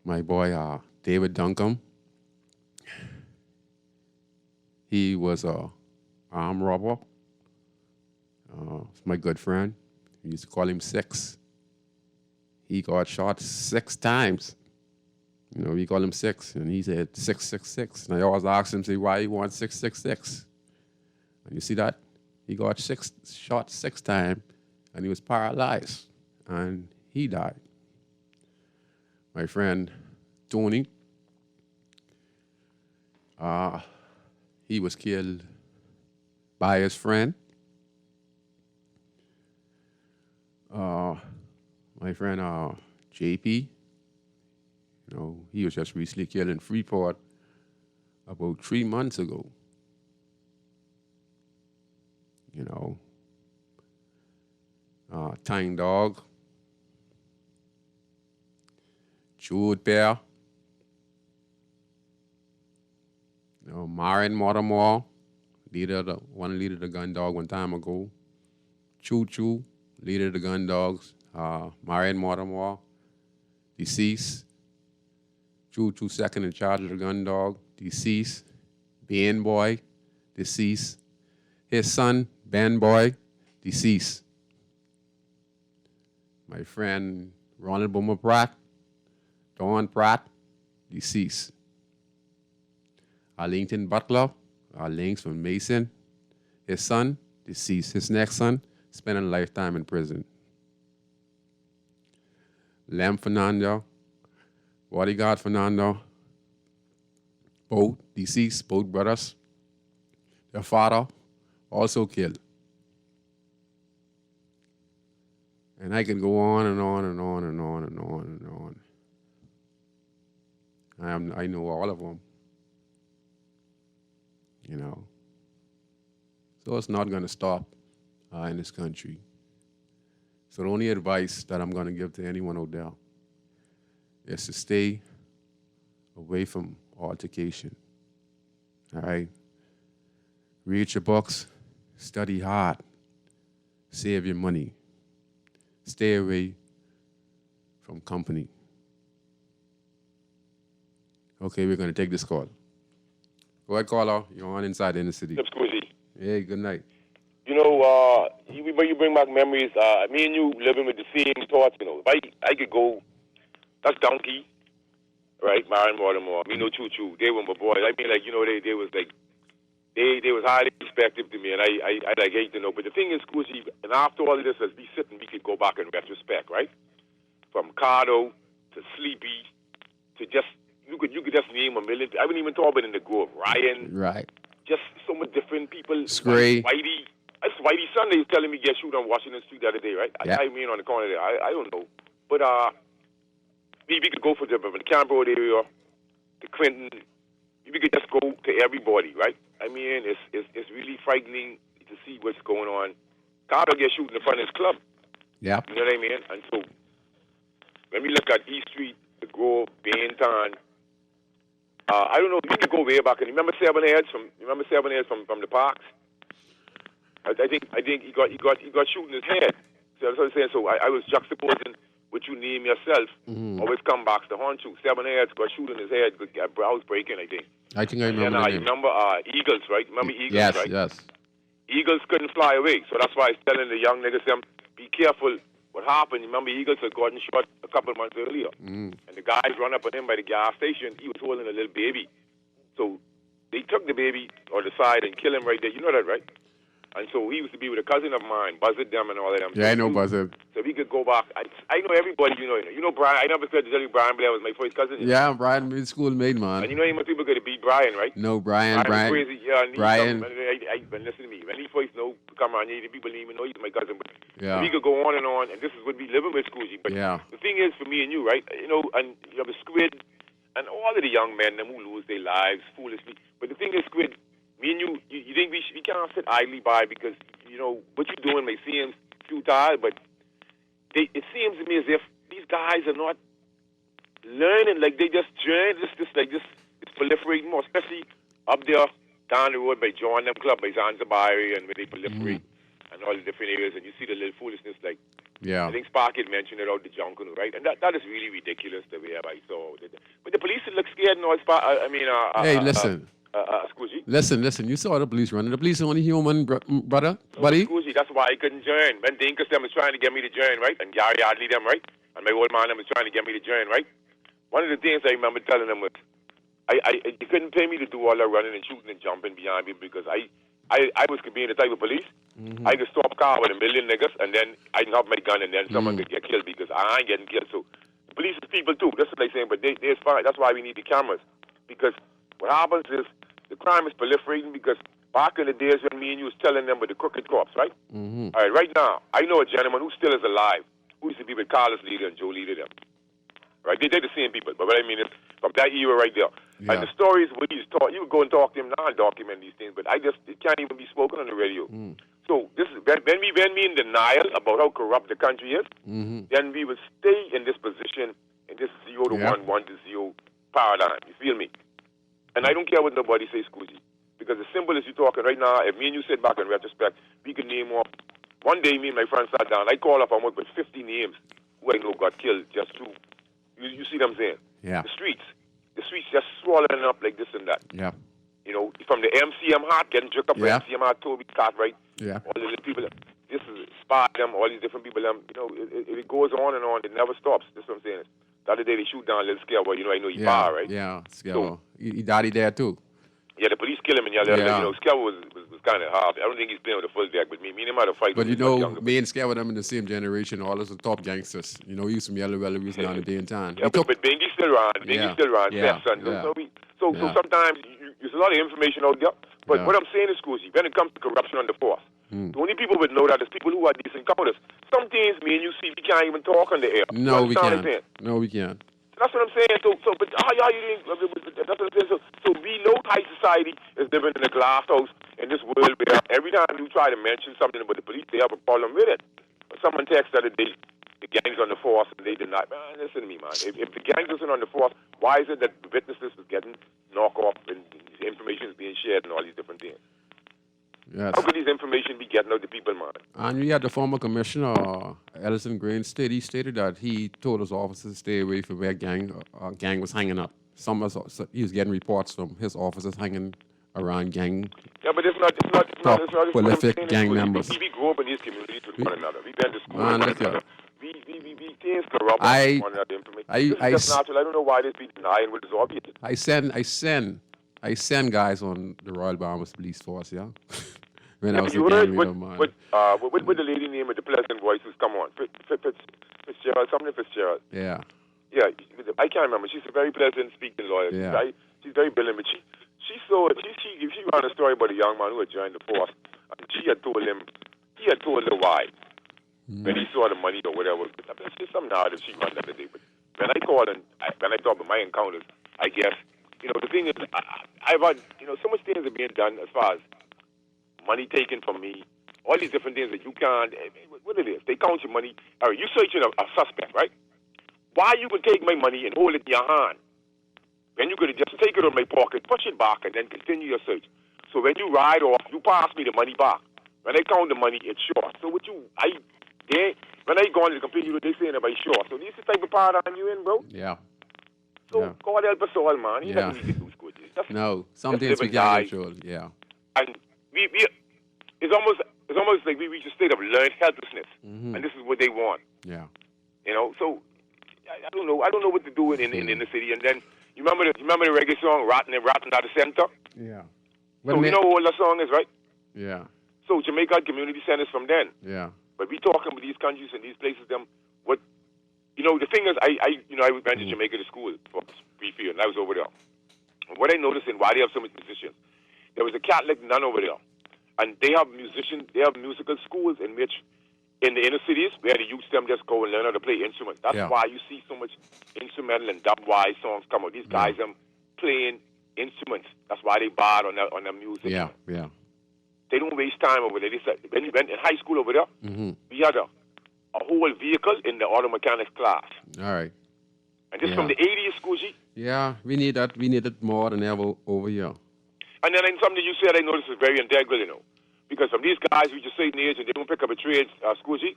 My boy, David Duncombe, he was an armed robber. My good friend. We used to call him Six. He got shot 6 times. You know, we call him Six, and he said 666. And I always asked him, say, why he wants 666? And you see that? He got shot 6 times, and he was paralyzed, and he died. My friend Tony, he was killed by his friend. My friend JP, you know, he was just recently killed in Freeport about 3 months ago. You know, Tyne Dog, Jude Bear, you know, Marion Mortimer, one leader of the gun dog one time ago. Choo Choo, leader of the gun dogs. Marion Mortimer, deceased. Choo Choo, second in charge of the gun dog, deceased. Ben Boy, deceased. His son, Ben Boy, deceased. My friend Ronald Boomer Pratt, Don Pratt, deceased. Arlington Butler, Links from Mason, his son, deceased. His next son, spent a lifetime in prison. Lem Fernando, Bodyguard Fernando, both deceased, both brothers. Their father also killed. And I can go on and on and on and on and on and on. I know all of them. You know. So it's not going to stop in this country. So the only advice that I'm going to give to anyone out there is to stay away from altercation. All right? Read your books, study hard, save your money, stay away from company. Okay, we're going to take this call. Go ahead, caller. You're on Inside Inner City. Yep, Squizzy. Hey, good night. You know, you bring back memories. Me and you living with the same thoughts. You know, if I could go, that's Donkey, right? Marion Baltimore. Me no Choo Choo. They were my boys. I mean, like, you know, they was like, they was highly respected to me, and I like hate to know. But the thing is, Squizzy, and after all of this, as we sit and we could go back in retrospect, right? From Cardo to Sleepy to just you could just name a million. I wouldn't even talk about in the Grove. Ryan. Right. Just so many different people. Scray. Whitey. That's Whitey Sunday was telling me get shoot on Washington Street the other day, right? Yeah. I mean on the corner there. I don't know. But we could go from the Canberra area to Clinton. We could just go to everybody, right? I mean, it's really frightening to see what's going on. Carter gets shooting in front of his club. Yeah. You know what I mean? And so when we look at East Street, the Grove, Bainton, I don't know. You can go way back. And remember Seven Heads from the Parks? I think he got shooting his head. So that's what I'm saying. So I was juxtaposing what you name yourself. Always come back to haunt you. Seven Heads got shooting his head, got brows breaking, I think. I think I remember. And the name. remember Eagles, right? Remember Eagles, Yes, right? yes. Eagles couldn't fly away. So that's why I was telling the young niggas, them, be careful what happened, remember Eagles had gotten shot a couple of months earlier. And the guys run up on him by the gas station. He was holding a little baby. So they took the baby or the side and killed him right there. You know that, right? And so he used to be with a cousin of mine, Buzzard them and all of them. Yeah, I know Buzzard. So if he could go back, I know everybody, you know Brian. I never said to tell you Brian Blair was my first cousin. Yeah, Brian, schoolmate, man. And you know how many people could beat Brian, right? No, Brian. Was crazy. Yeah, and Brian. But listen to me. When he first know, come on, people didn't even know he's my cousin. But Yeah. he could go on, and this is what we living with, Scoozy. But Yeah. the thing is, for me and you, right? You know, and you have a Squid, and all of the young men, them who lose their lives foolishly. But the thing is, Squid, me and you think we can't sit idly by because, you know, what you're doing may seem futile, but it seems to me as if these guys are not learning. Like, they just join it's proliferating more, especially up there down the road by John them Club, by Zanzibar, and where they proliferate and all the different areas, and you see the little foolishness, like, Yeah. I think Spark had mentioned it out the Jungle, right? And that is really ridiculous the way I saw it. But the police look scared and all. Hey, listen. Scoozy. Listen. You saw the police running. The police are only human, brother, buddy. Scoozy, that's why I couldn't join. Ben Dinkus them was trying to get me to join, right? And Gary Yardley them, right? And my old man them was trying to get me to join, right? One of the things I remember telling them was, you couldn't pay me to do all that running and shooting and jumping behind me because I was being the type of police. I could stop a car with a million niggas and then I'd have my gun and then someone could get killed because I ain't getting killed. So the police is people too. That's what they're saying. But they're fine. That's why we need the cameras. Because what happens is the crime is proliferating because back in the days when me and you was telling them with the crooked cops, right? All right, right now, I know a gentleman who still is alive who used to be with Carlos Leader and Joe Leader them. Right? They're the same people. But what I mean is from that era right there. Yeah. And the stories where he's taught, you would go and talk to him now and document these things, but it can't even be spoken on the radio. So this is when we in denial about how corrupt the country is, then we will stay in this position, in this 0 to 1, 1 to 0 paradigm. You feel me? And I don't care what nobody says, Scoozy, because as simple as you're talking right now, if me and you sit back in retrospect, we can name off. One day, me and my friend sat down. I called up and worked with 50 names who I know got killed just through. You see what I'm saying? Yeah. The streets just swallowing up like this and that. Yeah. You know, from the MCM Heart getting jerked up by MCM Heart, Toby Cartwright, Yeah. all the little people. This is Spot them, all these different people. You know, it goes on and on. It never stops. That's what I'm saying. The other day they shoot down a little scare boy. You know, I know he bar, right? Yeah. Scavo. He daddy there too. Yeah, the police kill him and you know, Scare was kind of hard. I don't think he's playing with the full deck, but me and him had a fight. But when you he was know, younger. me and Scavo them in the same generation. All us are top gangsters. You know, we used to yellow we used to down the day and time. Yeah, but Bengi still around. Yeah. Stepson. So sometimes there's a lot of information out there. But what I'm saying is, Scoozy, when it comes to corruption on the force, the only people would know that is people who are decent counters. Some things me and you see, we can't even talk on the air. No, we can't. can't. No, we can't. That's what I'm saying. But how you didn't? That's what I'm saying. So we know high society is living in a glass house in this world where every time you try to mention something about the police, they have a problem with it. Someone texted the other day, the gangs on the force, and they deny. Man, listen to me, man. If the gangs isn't on the force, why is it that the witnesses is getting knocked off and information is being shared and all these different things? Yes. How could these information be getting out to people, man? And we had the former commissioner, Ellison Green, he stated that he told his officers to stay away from where gang was hanging up. He was getting reports from his officers hanging around gang. Yeah, but it's not prolific gang members. We grew up in these communities with one another. We went to school Man, with one another. We things corrupt one another information. It's natural. I don't know why this be denying what is obvious. I send guys on the Royal Bahamas Police Force, yeah. When I was you a heard gang leader, man. what the lady name with the pleasant voice who's come on? Fitzgerald, something Fitzgerald. Yeah. Yeah, I can't remember. She's a very pleasant speaking lawyer. Yeah. She's very brilliant, but she ran a story about a young man who had joined the force. And he had told her why. When he saw the money or whatever. It's just some narrative she ran the other day. But when I called and when I talk about my encounters, I guess, you know, the thing is, I've had, you know, so much things are being done as far as money taken from me, all these different things that you can't, what it is, they count your money. All right, you're searching a suspect, right? Why you could take my money and hold it in your hand? Then you could just take it out of my pocket, push it back, and then continue your search. So when you ride off, you pass me the money back. When I count the money, it's short. So when I go on to the computer, they saying about short. So this is the type of paradigm you in, bro. Yeah. So God help us all, man. You Yeah. nothing we can do, good. No, some just things live we and can't die. control. Yeah. And it's almost almost like we reach a state of learned helplessness, and this is what they want. Yeah. You know, so I don't know. I don't know what to do in the city. And then you remember the reggae song "Rotten Out the Center." Yeah. So you know what the song is, right? Yeah. So Jamaica had community centers from then. Yeah. But we talking with these countries and these places, them what you know, the thing is I went to Jamaica to school for a brief year and I was over there. And what I noticed and why they have so many musicians, there was a Catholic nun over there. And they have musical schools in which in the inner cities where the youth them just go and learn how to play instruments. That's why you see so much instrumental and dub-wise songs come out. These guys playing instruments. That's why they bad on their music. Yeah, yeah. They don't waste time over there. They said, when we went in high school over there, we had a whole vehicle in the auto mechanics class. All right. And this from the 80s school, G. Yeah, we need that. We need it more than ever over here. And then something you said I noticed is very integral, you know. Because from these guys who just say age and they don't pick up a trade, school, G,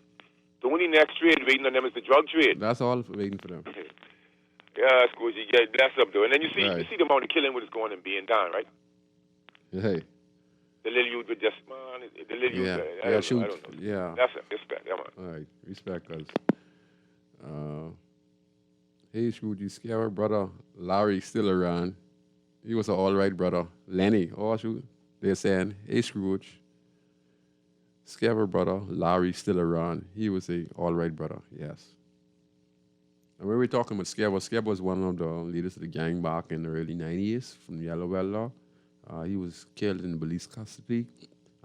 the only next trade waiting on them is the drug trade. That's all waiting for them. Yeah, school, G, yeah, that's up there. And then you see the amount of killing what is going and being done, right? Hey. The little youth with just, man, the little youth, I don't know. Yeah. That's it, respect, yeah, man. All right, respect us. Hey, Scrooge, you scare brother Larry still around. He was an all right brother. Lenny, shoot. They're saying, hey, Scrooge, scare brother Larry still around. He was a all right brother, yes. And when we're talking about Scare was one of the leaders of the gang back in the early 90s from Yellow Well. He was killed in police custody.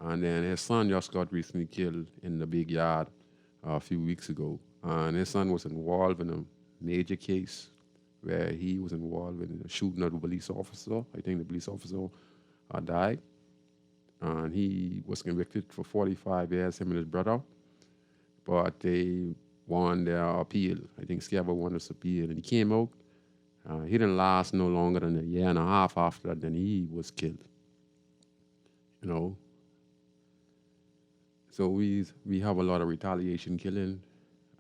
And then his son just got recently killed in the big yard a few weeks ago. And his son was involved in a major case where he was involved in a shooting of a police officer. I think the police officer died. And he was convicted for 45 years, him and his brother. But they won their appeal. I think Scabba won his appeal. And he came out. He didn't last no longer than a year and a half after that, then he was killed. You know? So we have a lot of retaliation killing.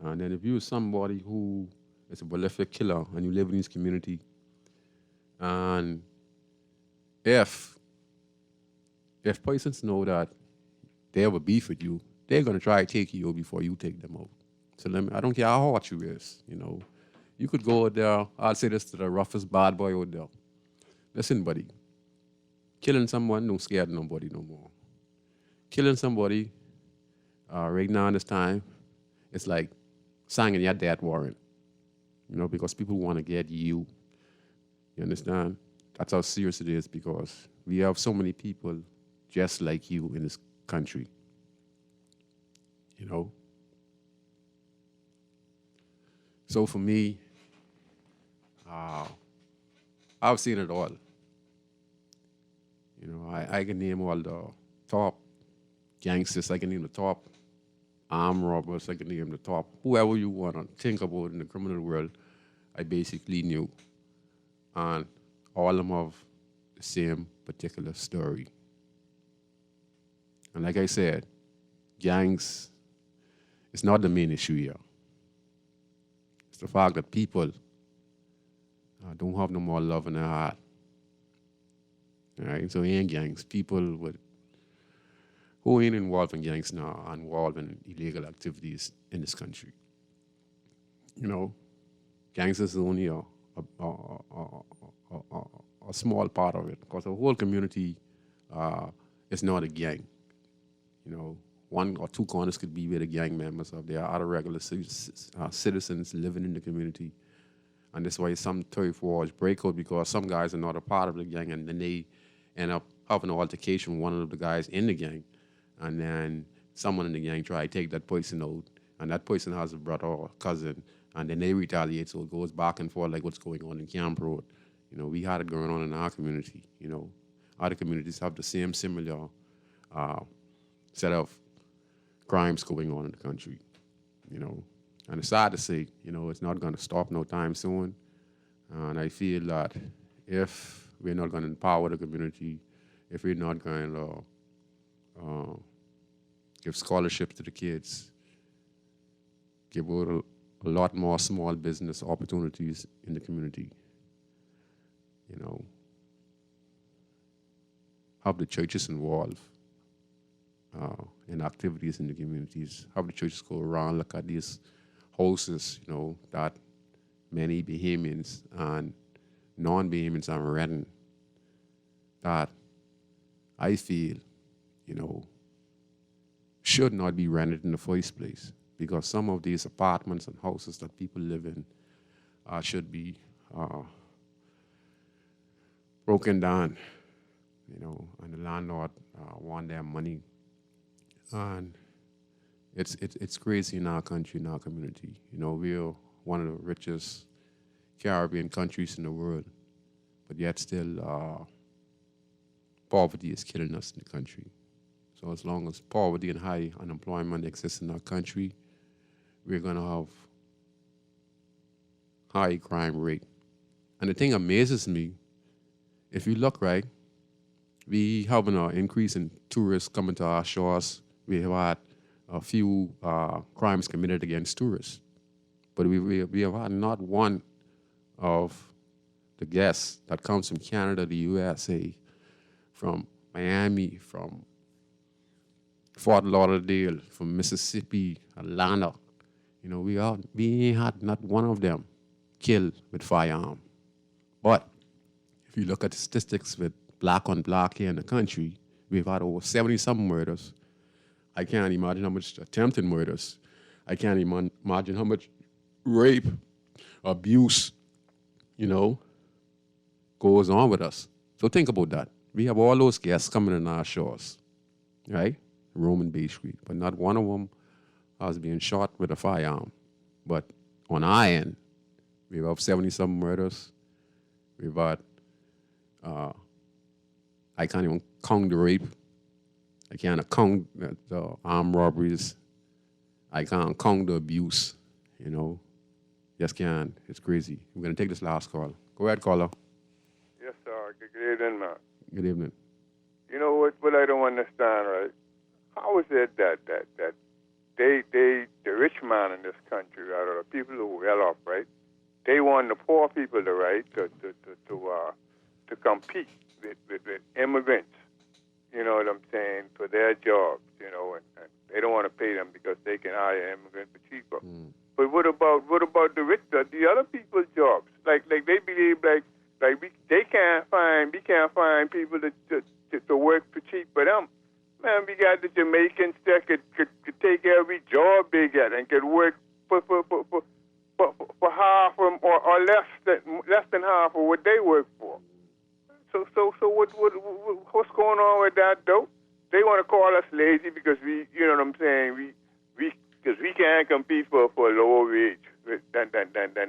And then if you're somebody who is a prolific killer and you live in this community, and if persons know that they have a beef with you, they're going to try to take you before you take them out. So I don't care how hot you is, you know. You could go out there, I'll say this to the roughest bad boy out there. Listen, buddy, killing someone don't scare nobody no more. Killing somebody right now in this time, it's like signing your death warrant, you know, because people want to get you. You understand? That's how serious it is because we have so many people just like you in this country, you know? So for me, I've seen it all. You know, I can name all the top gangsters. I can name the top armed robbers. I can name the top whoever you want to think about in the criminal world. I basically knew, and all of them have the same particular story. And like I said, gangs is not the main issue here. It's the fact that people don't have no more love in their heart. All right? So in gangs, people who ain't involved in gangs now are involved in illegal activities in this country. You know, gangs is only a small part of it because the whole community is not a gang. You know, one or two corners could be where the gang members are. There are other regular citizens living in the community. And that's why some turf wars break out because some guys are not a part of the gang and then they end up having an altercation with one of the guys in the gang. And then someone in the gang try to take that person out. And that person has a brother or cousin. And then they retaliate. So it goes back and forth like what's going on in Camp Road. You know, we had it going on in our community. You know, other communities have the same similar set of crimes going on in the country, you know. And it's sad to say, you know, it's not going to stop no time soon. And I feel that if we're not going to empower the community, if we're not going to give scholarships to the kids, give a lot more small business opportunities in the community, you know, have the churches involved, and activities in the communities. Have the churches go around, look at these houses, that many Bahamians and non-Bahamians are renting, that I feel, should not be rented in the first place, because some of these apartments and houses that people live in should be broken down, and the landlord want their money. And it's crazy in our country, in our community. We're one of the richest Caribbean countries in the world, but yet still poverty is killing us in the country. So as long as poverty and high unemployment exists in our country, we're going to have high crime rate. And the thing amazes me, if you look right, we have an increase in tourists coming to our shores. We have had a few crimes committed against tourists. But we have had not one of the guests that comes from Canada, the USA, from Miami, from Fort Lauderdale, from Mississippi, Atlanta. We ain't had not one of them killed with firearm. But if you look at the statistics with black on black here in the country, we've had over 70-something murders. I can't imagine how much attempted murders. I can't imagine how much rape, abuse, goes on with us. So think about that. We have all those guests coming in our shores, right? Roman Bay Street, but not one of them has been shot with a firearm. But on our end, we have 70-something murders. We've had, I can't even count the rape. I can't count the armed robberies. I can't count the abuse, Just can't. It's crazy. We're going to take this last call. Go ahead, caller. Yes, sir. Good evening, man. Good evening. You know what I don't understand, right? How is it that the rich man in this country, right, or the people who are well off, right, they want the poor people the right to compete with immigrants, you know what I'm saying, for their jobs, and they don't want to pay them because they can hire immigrants for cheaper. But what about the rich, the other people's jobs? Like they believe we can't find people to work for cheap for them. Man, we got the Jamaicans that could take every job they get and could work for half or less than half of what they work for. So what's going on with that though? They want to call us lazy because we, you know what I'm saying, because we can't compete for a lower wage than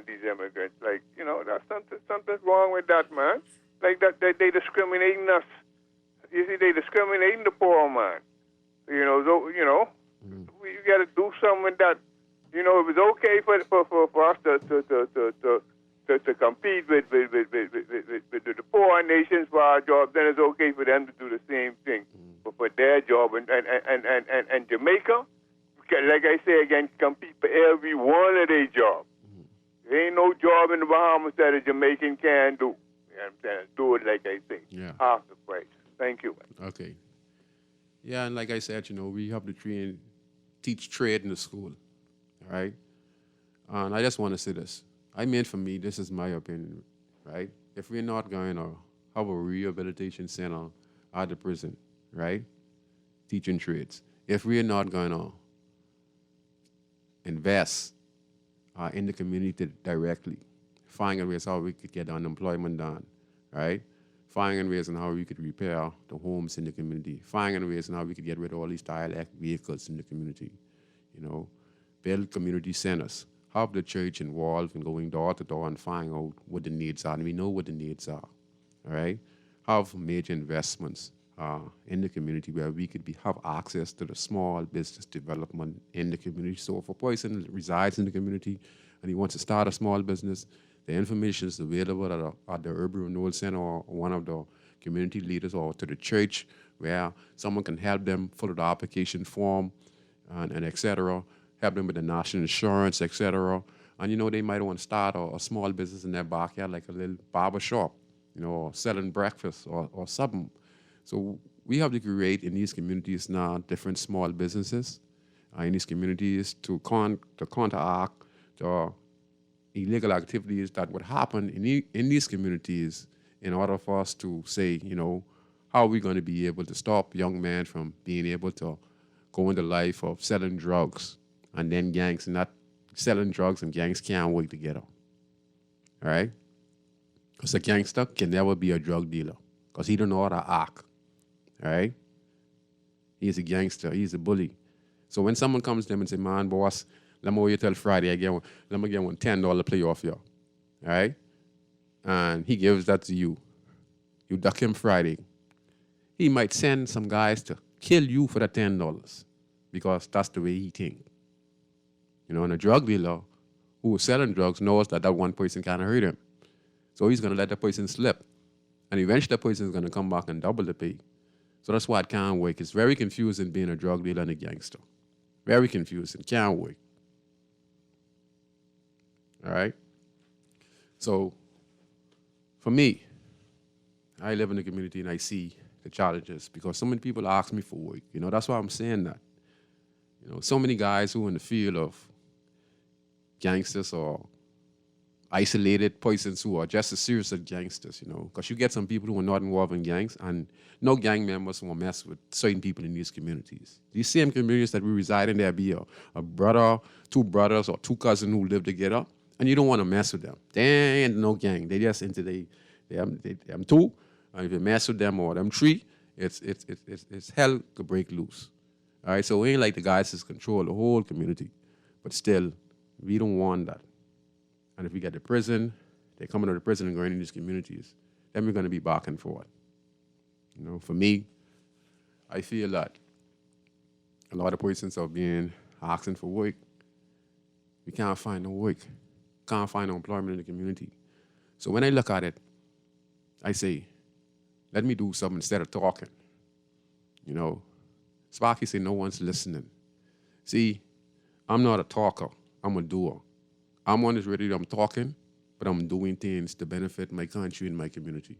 these immigrants. That's something's wrong with that, man. Like that they discriminating us. You see, they discriminating the poor man. We got to do something with that. If it's okay for us to compete with the poor nations for our job, then it's okay for them to do the same thing for their job. And Jamaica, like I say again, compete for every one of their jobs. There ain't no job in the Bahamas that a Jamaican can do. You know what I'm saying? Do it like I say. Yeah. Half the price. Thank you. Okay. Yeah, and like I said, we have to teach trade in the school, all right? And I just want to say this. For me, this is my opinion, right? If we're not going to have a rehabilitation center at the prison, right, teaching trades, if we're not going to invest in the community directly, finding ways how we could get unemployment down, right? Finding ways on how we could repair the homes in the community, finding ways on how we could get rid of all these dialect vehicles in the community, build community centers, have the church involved in going door to door and finding out what the needs are, and we know what the needs are, all right? Have major investments in the community where we could have access to the small business development in the community. So if a person resides in the community and he wants to start a small business, the information is available at the Urban Renewal Center or one of the community leaders or to the church where someone can help them fill out the application form and et cetera, help them with the national insurance, et cetera. And, they might want to start a small business in their backyard, like a little barber shop, or selling breakfast or something. So we have to create in these communities now different small businesses in these communities to counteract the illegal activities that would happen in these communities in order for us to say, how are we going to be able to stop young men from being able to go into life of selling drugs and then gangs not selling drugs and gangs can't work together. All right? Because a gangster can never be a drug dealer because he don't know how to act. All right? He's a gangster. He's a bully. So when someone comes to them and say, man, boss, let me wait till Friday. Let me get one $10 play off you. All right? And he gives that to you. You duck him Friday. He might send some guys to kill you for the $10 because that's the way he thinks. And a drug dealer who is selling drugs knows that one person can't hurt him. So he's going to let the person slip. And eventually the person is going to come back and double the pay. So that's why it can't work. It's very confusing being a drug dealer and a gangster. Very confusing. Can't work. All right? So for me, I live in the community and I see the challenges because so many people ask me for work. That's why I'm saying that. So many guys who are in the field of gangsters or isolated persons who are just as serious as gangsters, because you get some people who are not involved in gangs and no gang members will mess with certain people in these communities. These same communities that we reside in, there be a brother, two brothers, or two cousins who live together, and you don't want to mess with them. They ain't no gang. They just into them two, and if you mess with them or them three, it's hell to break loose. All right, so it ain't like the guys just control the whole community, but still, we don't want that. And if we get to prison, they're coming out of prison and going in these communities, then we're going to be back and forth. For me, I feel that a lot of persons are being asking for work. We can't find no work, can't find no employment in the community. So when I look at it, I say, let me do something instead of talking. Sparky said no one's listening. See, I'm not a talker. I'm a doer. I'm one that's ready, I'm talking, but I'm doing things to benefit my country and my community.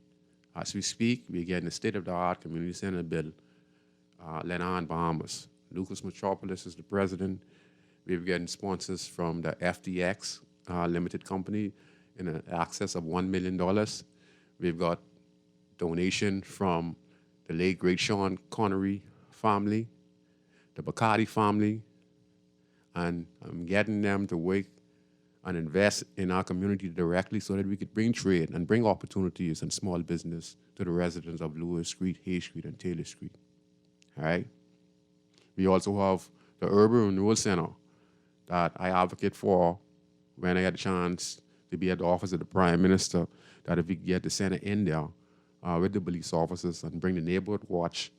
As we speak, we're getting the state-of-the-art community center built, Lenan, Bahamas. Lucas Metropolis is the president. We're getting sponsors from the FDX Limited Company in an excess of $1 million. We've got donation from the late, great Sean Connery family, the Bacardi family, and I'm getting them to work and invest in our community directly so that we could bring trade and bring opportunities and small business to the residents of Lewis Street, Hay Street, and Taylor Street. All right? We also have the Urban Renewal Center that I advocate for when I had a chance to be at the office of the Prime Minister, that if we get the center in there with the police officers and bring the neighborhood watch,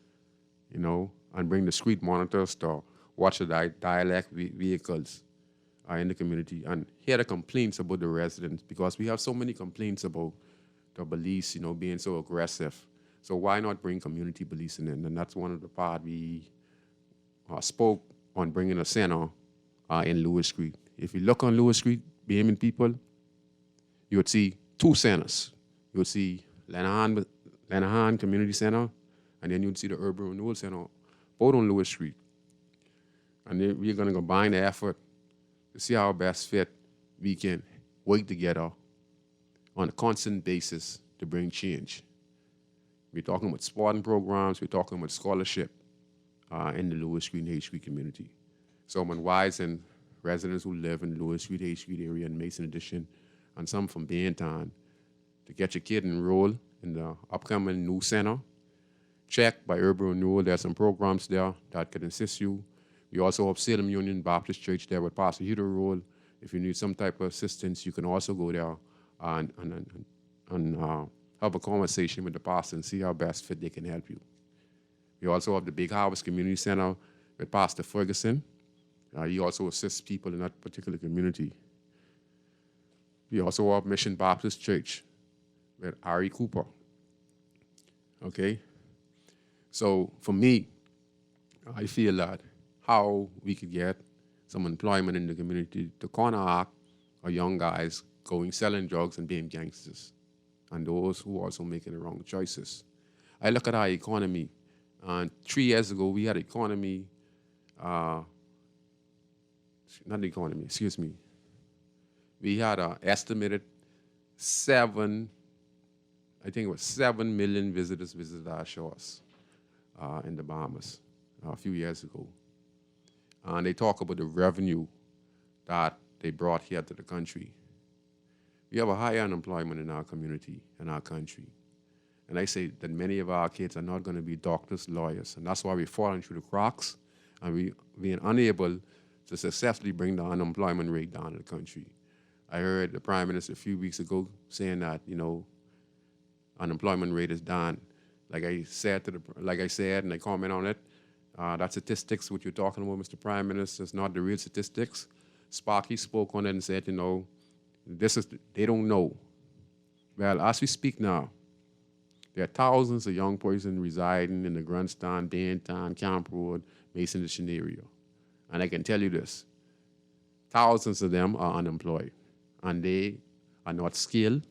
and bring the street monitors to watch the dialect vehicles in the community and hear the complaints about the residents, because we have so many complaints about the police, being so aggressive. So why not bring community policing in? And that's one of the part we spoke on bringing a center in Lewis Street. If you look on Lewis Street, Bahamian people, you would see two centers. You would see Lenahan Community Center, and then you'd see the Urban Renewal Center, both on Lewis Street. And then we're going to combine the effort to see how best fit we can work together on a constant basis to bring change. We're talking about sporting programs, we're talking about scholarship in the Lewis Street and Hay Street community. So I'm advising residents who live in the Lewis Street, Hay Street area and Mason Addition, and some from Baintown, to get your kid enrolled in the upcoming new center. Check by Urban Renewal. There's some programs there that can assist you. We also have Salem Union Baptist Church there with Pastor Hugh Roll. If you need some type of assistance, you can also go there and have a conversation with the pastor and see how best fit they can help you. We also have the Big Harvest Community Center with Pastor Ferguson. He also assists people in that particular community. We also have Mission Baptist Church with Ari Cooper. Okay? So for me, I feel that how we could get some employment in the community to counteract our young guys going selling drugs and being gangsters, and those who are also making the wrong choices. I look at our economy And 3 years ago, we had economy, not the economy, excuse me. We had an estimated 7 million visitors visited our shores in the Bahamas a few years ago. And they talk about the revenue that they brought here to the country. We have a high unemployment in our community, in our country. And I say that many of our kids are not going to be doctors, lawyers, and that's why we're falling through the cracks and we being unable to successfully bring the unemployment rate down in the country. I heard the Prime Minister a few weeks ago saying that, unemployment rate is down. Like I said, and I comment on it, that statistics, what you're talking about, Mr. Prime Minister, is not the real statistics. Sparky spoke on it and said, they don't know. Well, as we speak now, there are thousands of young persons residing in the Grandstand, Baintown, Camp Road, Mason Dixon area. And I can tell you this, thousands of them are unemployed, and they are not skilled,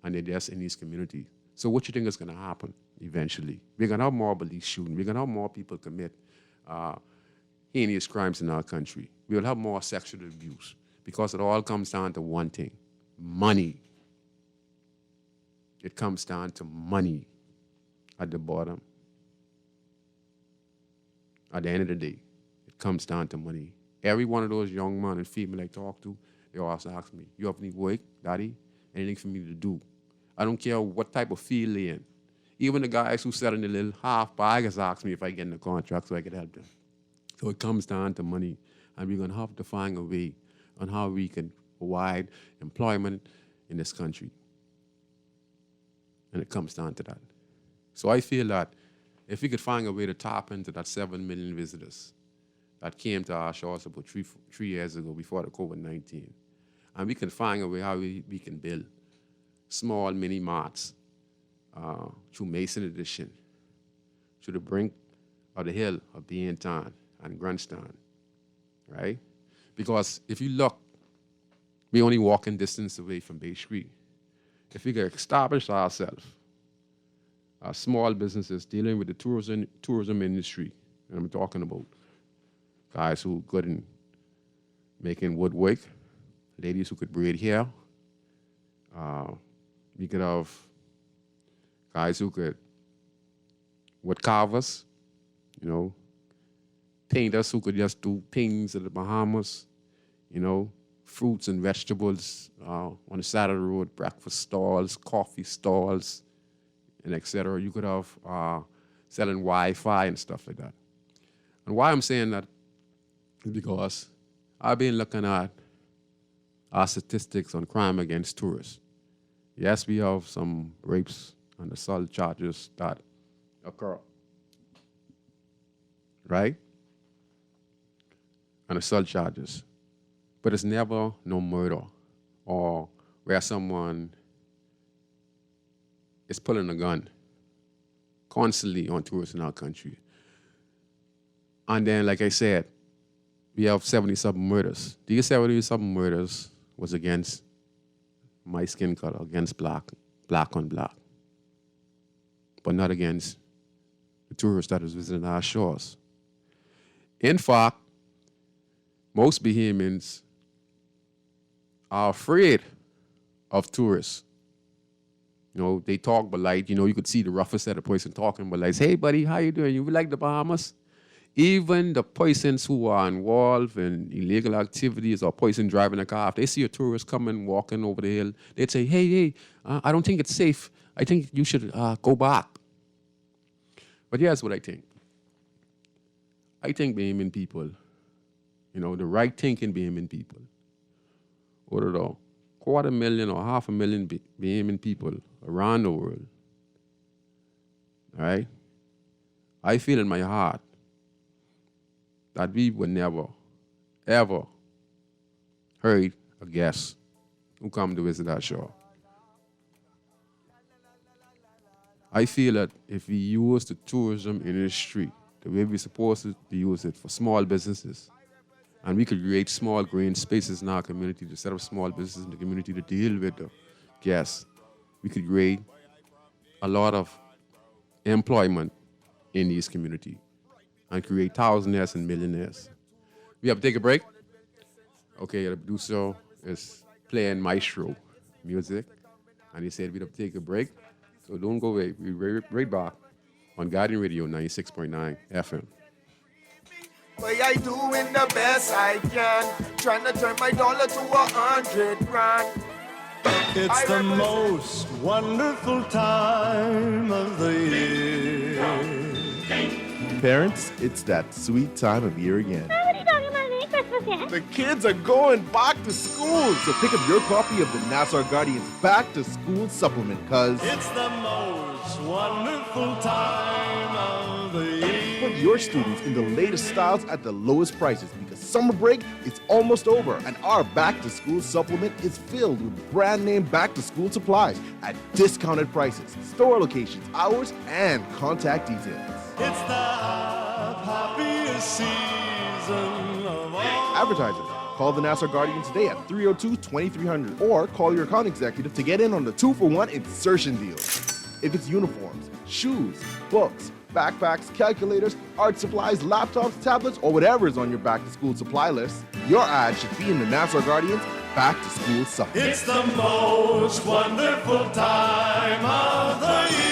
and they're just in these communities. So what you think is going to happen eventually? We're going to have more police shooting. We're going to have more people commit heinous crimes in our country. We will have more sexual abuse because it all comes down to one thing, money. It comes down to money at the bottom. At the end of the day, it comes down to money. Every one of those young men and female I talk to, they always ask me, you have any work, Daddy? Anything for me to do? I don't care what type of field they're in. Even the guys who sell in the little half baggers ask me if I get in the contract so I can help them. So it comes down to money, and we're going to have to find a way on how we can provide employment in this country. And it comes down to that. So I feel that if we could find a way to tap into that 7 million visitors that came to our shores about three years ago before the COVID-19, and we can find a way how we can build small mini marts through Mason Addition, to the brink of the hill of Baintown and Grandstand, right? Because if you look, we're only walking distance away from Bay Street. If we could establish ourselves as small businesses dealing with the tourism industry, and I'm talking about guys who good in making woodwork, ladies who could braid hair, we could have guys who could wood carvers, painters who could just do things in the Bahamas, fruits and vegetables on the side of the road, breakfast stalls, coffee stalls, and et cetera. You could have selling Wi-Fi and stuff like that. And why I'm saying that is because I've been looking at our statistics on crime against tourists. Yes, we have some rapes and assault charges that occur, right? And assault charges. But it's never no murder or where someone is pulling a gun constantly on tourists in our country. And then, like I said, we have 70-something murders. These 70-something murders was against my skin color, against black on black, but not against the tourists that was visiting our shores. In fact, most Bahamians are afraid of tourists. They talk polite. You could see the roughest set of person talking polite. Hey, buddy, how you doing? You like the Bahamas? Even the persons who are involved in illegal activities or person driving a car, if they see a tourist coming, walking over the hill, they'd say, hey, I don't think it's safe. I think you should go back. But here's what I think. I think Bahamian people, the right thinking Bahamian people, out of the 250,000 or 500,000 Bahamian people around the world, all right, I feel in my heart that we would never, ever hurt a guest who come to visit our shore. I feel that if we use the tourism industry the way we're supposed to use it for small businesses, and we could create small green spaces in our community to set up small businesses in the community to deal with the guests, we could create a lot of employment in these communities and create thousandaires and millionaires. We have to take a break. Okay, the producer is playing maestro music, and he said we'd have to take a break. So don't go away. We'll be right back on Guardian Radio 96.9 FM. But I doing the best I can, trying to turn my dollar to 100 grand. It's the most wonderful time of the year. Parents, it's that sweet time of year again. What are you talking about? It ain't Christmas yet. The kids are going back to school, so pick up your copy of the Nassau Guardians Back to School Supplement, cause It's the most wonderful time of the year. put your students in the latest styles at the lowest prices, because summer break is almost over, and our Back to School Supplement is filled with brand name back to school supplies at discounted prices, store locations, hours, and contact details. It's the happiest season of all. Advertisers, call the Nassau Guardian today at 302-2300 or call your account executive to get in on the 2-for-1 insertion deal. If it's uniforms, shoes, books, backpacks, calculators, art supplies, laptops, tablets, or whatever is on your back-to-school supply list, your ad should be in the Nassau Guardian's Back-to-School Supplement. It's the most wonderful time of the year.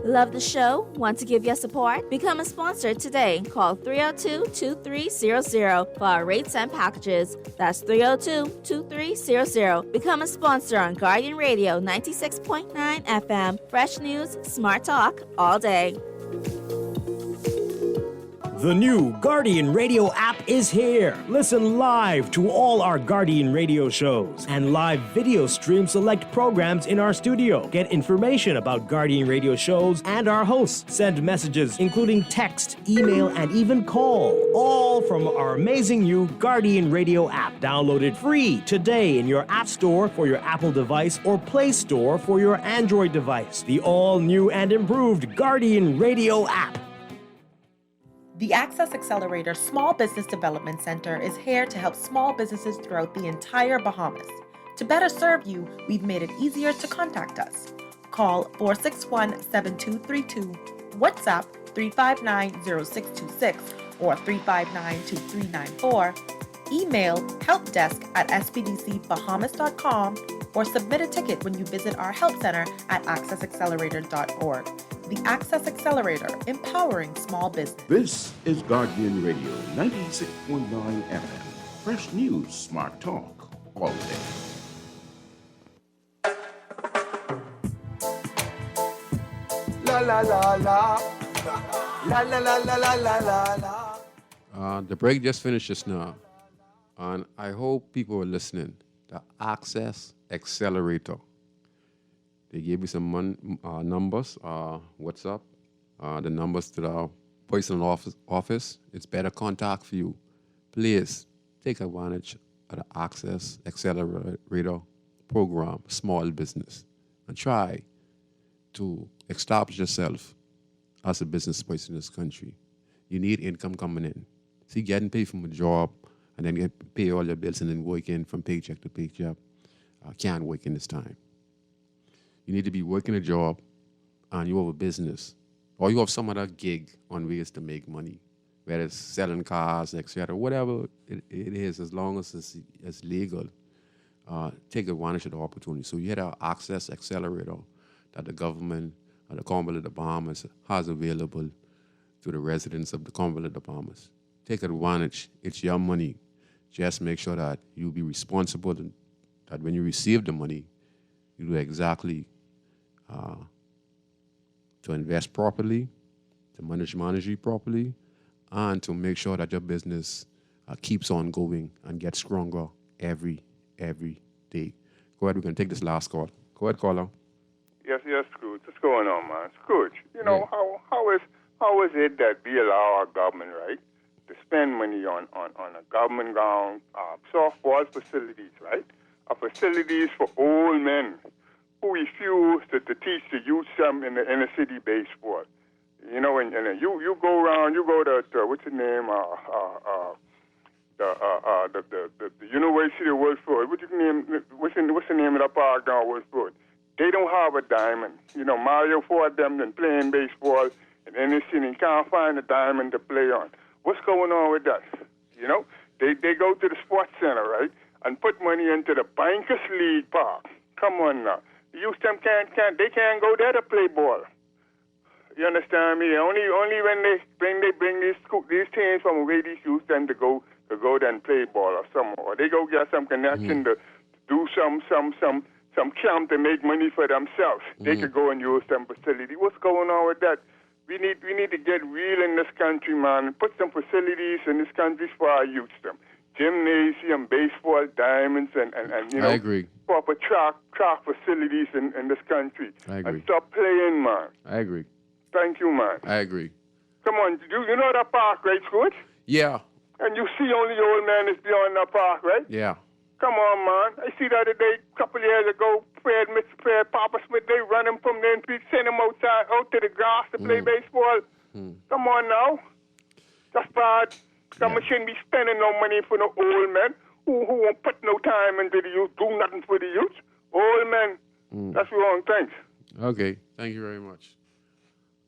Love the show? Want to give your support? Become a sponsor today. Call 302-2300 for our rates and packages. That's 302-2300. Become a sponsor on Guardian Radio 96.9 FM. Fresh news, smart talk, all day. The new Guardian Radio app is here. Listen live to all our Guardian Radio shows and live video stream select programs in our studio. Get information about Guardian Radio shows and our hosts. Send messages including text, email, and even call. All from our amazing new Guardian Radio app. Download it free today in your App Store for your Apple device or Play Store for your Android device. The all-new and improved Guardian Radio app. The Access Accelerator Small Business Development Center is here to help small businesses throughout the entire Bahamas. To better serve you, we've made it easier to contact us. Call 461-7232, WhatsApp 359-0626 or 359-2394, email helpdesk@spdcbahamas.com, or submit a ticket when you visit our help center at accessaccelerator.org. The Access Accelerator, empowering small business. This is Guardian Radio 96.9 FM. Fresh news, smart talk, all day. La la la la. La la la la la la la la. The break just finished just now, and I hope people are listening. The Access Accelerator. They gave me some numbers. What's up? The numbers to the personal office. It's better contact for you. Please take advantage of the Access Accelerator program, small business, and try to establish yourself as a business person in this country. You need income coming in. See, getting paid from a job and then pay all your bills and then working from paycheck to paycheck can't work in this time. You need to be working a job and you have a business or you have some other gig on ways to make money, whether it's selling cars, etc., whatever it is, as long as it's legal, take advantage of the opportunity. So you had an Access Accelerator that the government of the Commonwealth of the Bahamas has available to the residents of the Commonwealth of the Bahamas. Take advantage. It's your money. Just make sure that you be responsible and that when you receive the money, you do exactly to invest properly, to manage it properly, and to make sure that your business keeps on going and gets stronger every day. Go ahead, we're going to take this last call. Go ahead, caller. Yes, Scrooge. What's going on, man? Scrooge, how is it that we allow our government, right, to spend money on a government ground, softball facilities, right? Facilities for old men who refuse to teach the youth some in the inner city baseball. You know, and you go around, you go to what's the name, the the University of Woodford. What's the name of the park down Woodford? They don't have a diamond. You know, Mario Ford them been playing baseball, and then they can't find a diamond to play on. What's going on with that? You know, they go to the sports center, right, and put money into the Bankers League Park. Come on now, the youth them can't go there to play ball. You understand me? Only when they bring these teams from away, these youth them to go there and play ball or somewhere. Or they go get some connection to do some camp to make money for themselves. They could go and use some facility. What's going on with that? We need to get real in this country, man, and put some facilities in this country for our youth. Them gymnasium, baseball, diamonds, and you know, I agree. Proper track facilities in this country. I agree. And stop playing, man. I agree. Thank you, man. I agree. Come on, you know that park, right, Scoot? Yeah. And you see only the old man is beyond that park, right? Yeah. Come on, man. I see the other day, a couple of years ago, Fred Papa Smith, they run him from there and send him out to the grass to play baseball. Come on now. That's bad. Someone shouldn't be spending no money for no old men who won't put no time into the youth, do nothing for the youth. Old men. That's wrong. Thanks. Okay. Thank you very much.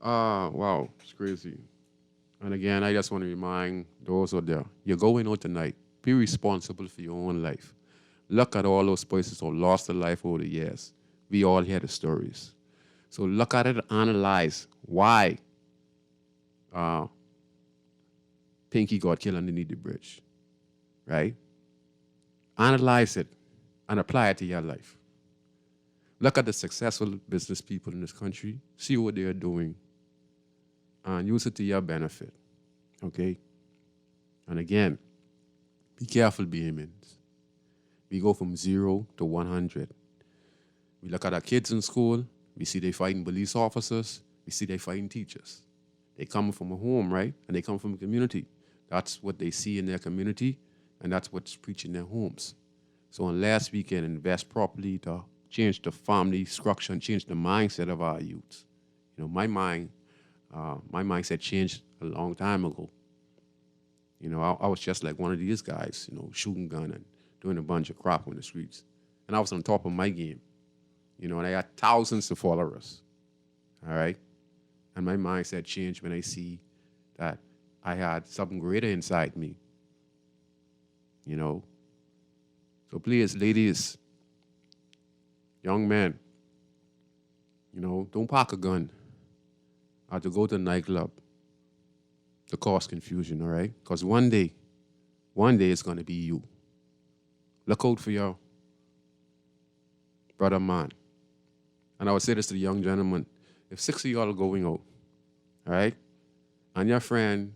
Wow. It's crazy. And again, I just want to remind those out there, you're going out tonight. Be responsible for your own life. Look at all those persons who lost their life over the years. We all hear the stories. So look at it and analyze why Pinky got killed underneath the bridge, right? Analyze it and apply it to your life. Look at the successful business people in this country, see what they are doing, and use it to your benefit, okay? And again, be careful, Bahamians. We go from 0 to 100. We look at our kids in school, we see they fighting police officers, we see they fighting teachers. They come from a home, right? And they come from a community. That's what they see in their community, and that's what's preached in their homes. So unless we can invest properly to change the family structure and change the mindset of our youth. You know, my mindset changed a long time ago. You know, I was just like one of these guys, you know, shooting gun and doing a bunch of crap on the streets. And I was on top of my game, you know, and I had thousands of followers, all right? And my mindset changed when I see that I had something greater inside me, you know? So please, ladies, young men, you know, don't pack a gun or to go to a nightclub to cause confusion, all right? Because one day it's going to be you. Look out for your brother man. And I would say this to the young gentleman. If 6 of y'all are going out, all right, and your friend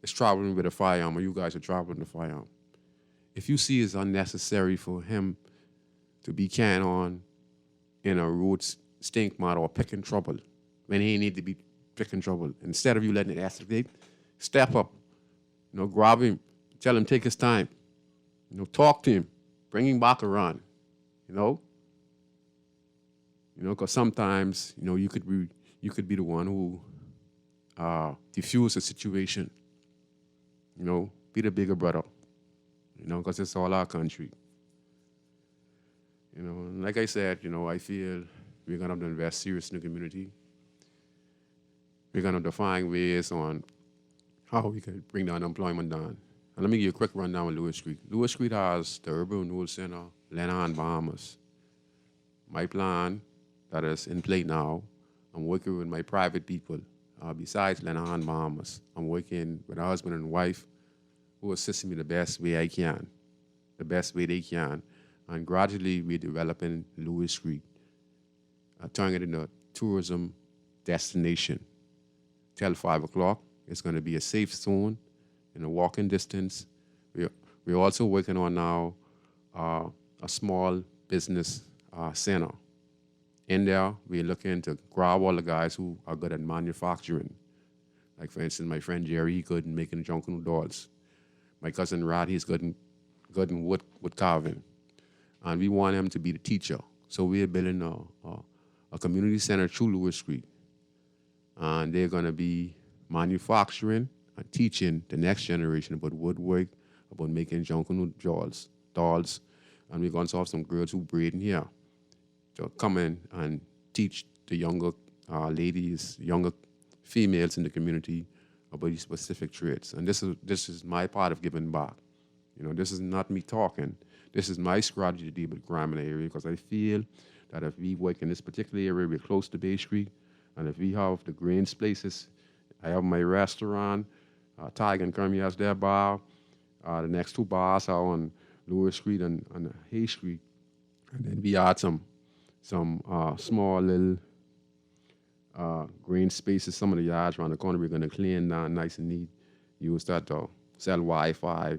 is traveling with a firearm, or you guys are traveling with a firearm, if you see it's unnecessary for him to be carrying on in a road stink mud or picking trouble when he need to be picking trouble, instead of you letting it escalate, step up, you know, grab him, tell him take his time, you know, talk to him, bring him back around, you know, because sometimes, you know, you could be the one who diffuse the situation, you know, be the bigger brother, you know, because it's all our country, you know. And like I said, you know, I feel we're gonna have to invest seriously in the community. We're gonna have to find ways on how we can bring the unemployment down. And let me give you a quick rundown of Lewis Street. Lewis Street has the Urban Renewal Center, Lenahan, Bahamas. My plan that is in play now, I'm working with my private people. Besides Lenahan, Bahamas, I'm working with a husband and wife who assist me the best way I can, the best way they can. And gradually we're developing Lewis Street, turning it into a tourism destination. Till 5 o'clock, it's going to be a safe zone in a walking distance. We're also working on now a small business center. In there, we're looking to grab all the guys who are good at manufacturing. Like, for instance, my friend Jerry, he's good in making Junkanoo dolls. My cousin Rod, he's good in wood carving. And we want him to be the teacher. So we're building a community center through Lewis Street. And they're going to be manufacturing and teaching the next generation about woodwork, about making Junkanoo dolls. And we're going to have some girls who braid in here to come in and teach the younger ladies, younger females in the community about these specific trades. And this is my part of giving back. You know, this is not me talking. This is my strategy to deal with crime in the area, because I feel that if we work in this particular area, we're close to Bay Street, and if we have the greens places, I have my restaurant, Tiger and Kermie has their bar, the next two bars are on Lower Street and Hay Street, and then we add some small little green spaces, some of the yards around the corner we're going to clean down nice and neat. You will start to sell Wi-Fi.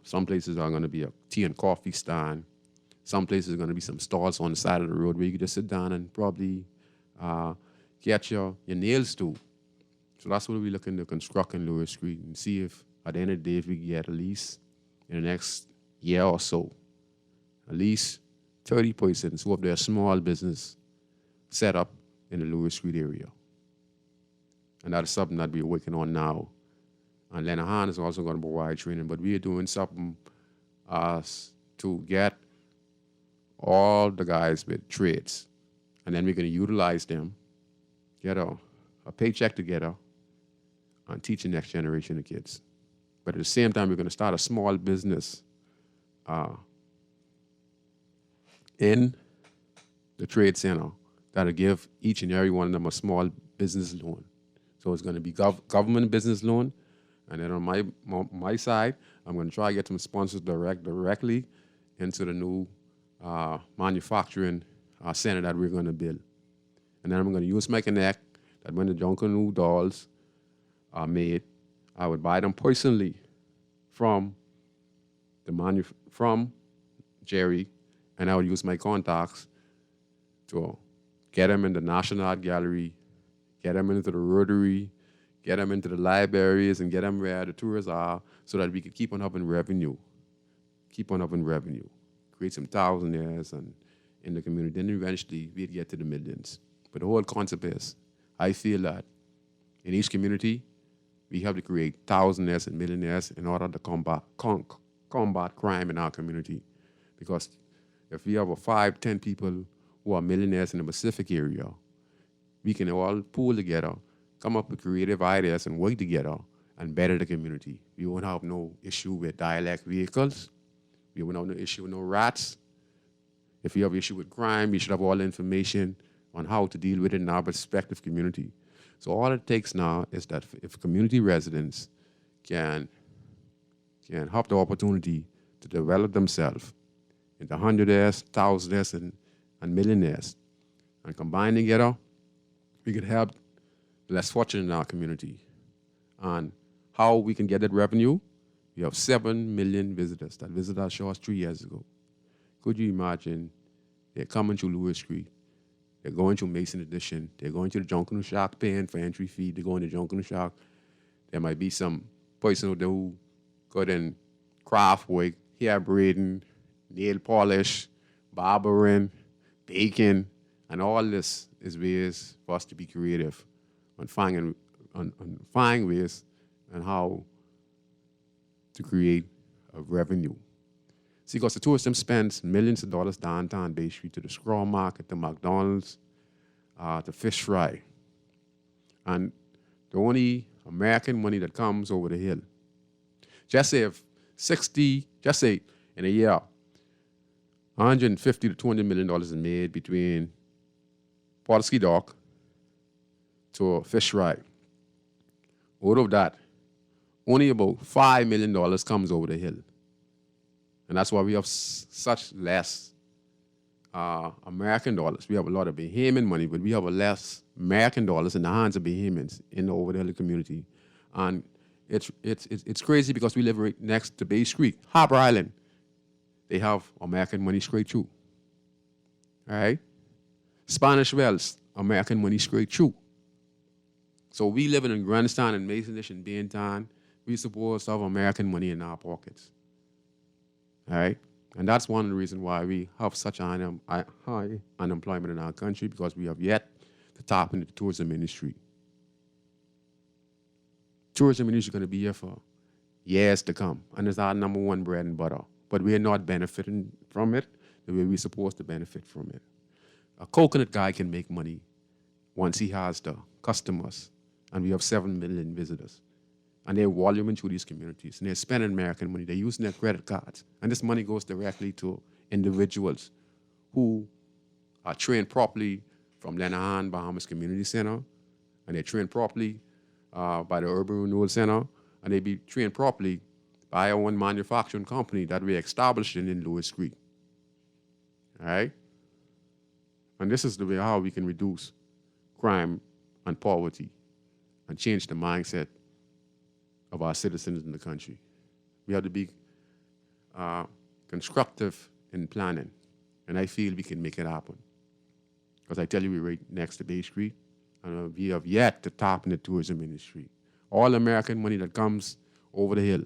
Some places are going to be a tea and coffee stand. Some places are going to be some stalls on the side of the road where you can just sit down and probably get your nails too. So that's what we're looking to construct in Lower Street, and see if at the end of the day, if we can get at least in the next year or so, at least 30 persons who have their small business set up in the Lower Street area. And that is something that we're working on now. And Lenahan is also going to provide training, but we are doing something to get all the guys with trades, and then we're going to utilize them, get a paycheck together, and teach the next generation of kids. But at the same time, we're going to start a small business in the trade center that'll give each and every one of them a small business loan. So it's going to be government business loan, and then on my side, I'm going to try to get some sponsors directly into the new manufacturing center that we're going to build. And then I'm going to use my connect that when the Junkanoo dolls are made, I would buy them personally from Jerry, and I would use my contacts to get them in the National Art Gallery, get them into the Rotary, get them into the libraries, and get them where the tourists are, so that we could keep on having revenue, create some thousandaires and in the community. Then eventually we'd get to the millions. But the whole concept is, I feel that in each community, we have to create thousandaires and millionaires in order to combat crime in our community. Because if we have 5, 10 people who are millionaires in the Pacific area, we can all pool together, come up with creative ideas and work together and better the community. We won't have no issue with dialect vehicles. We won't have no issue with no rats. If we have issue with crime, we should have all the information on how to deal with it in our respective community. So all it takes now is that if community residents can have the opportunity to develop themselves into hundredaires, thousandaires, and millionaires, and combine together, we could help the less fortunate in our community. And how we can get that revenue? We have 7 million visitors that visited our shores 3 years ago. Could you imagine? They're coming to Lower Street. They're going to Mason Edition. They're going to the Junkanoo Shack, paying for entry fee. They're going to Junkanoo Shack. There might be some person who got in craft work, hair braiding, nail polish, barbering, baking, and all this is ways for us to be creative and find ways and how to create a revenue. See, because the tourism spends millions of dollars downtown Bay Street to the Scrawl Market, the McDonald's, the fish fry. And the only American money that comes over the hill. Just say in a year, $150 to $200 million is made between Pulaski Dock to fish fry. Out of that, only about $5 million comes over the hill. And that's why we have such less American dollars. We have a lot of Bahamian money, but we have a less American dollars in the hands of Bahamians in the over the hill community. And it's crazy because we live right next to Bay Street, Harbor Island. They have American money straight through. All right? Spanish Wells, American money straight through. So we living in Grandstand and Masonish and Baintown, we supposed to have American money in our pockets. All right? And that's one of the reasons why we have such high unemployment in our country, because we have yet to tap into the tourism industry. Tourism industry is going to be here for years to come. And it's our number one bread and butter. But we're not benefiting from it the way we're supposed to benefit from it. A coconut guy can make money once he has the customers. And we have 7 million visitors. And they're voluming through these communities. And they're spending American money. They're using their credit cards. And this money goes directly to individuals who are trained properly from Lenahan Bahamas Community Center. And they're trained properly by the Urban Renewal Center. And they be trained properly by our own manufacturing company that we're establishing in Lewis Creek. All right? And this is the way how we can reduce crime and poverty and change the mindset of our citizens in the country. We have to be constructive in planning, and I feel we can make it happen. Because I tell you, we're right next to Bay Street, and we have yet to tap in the tourism industry. All American money that comes over the hill.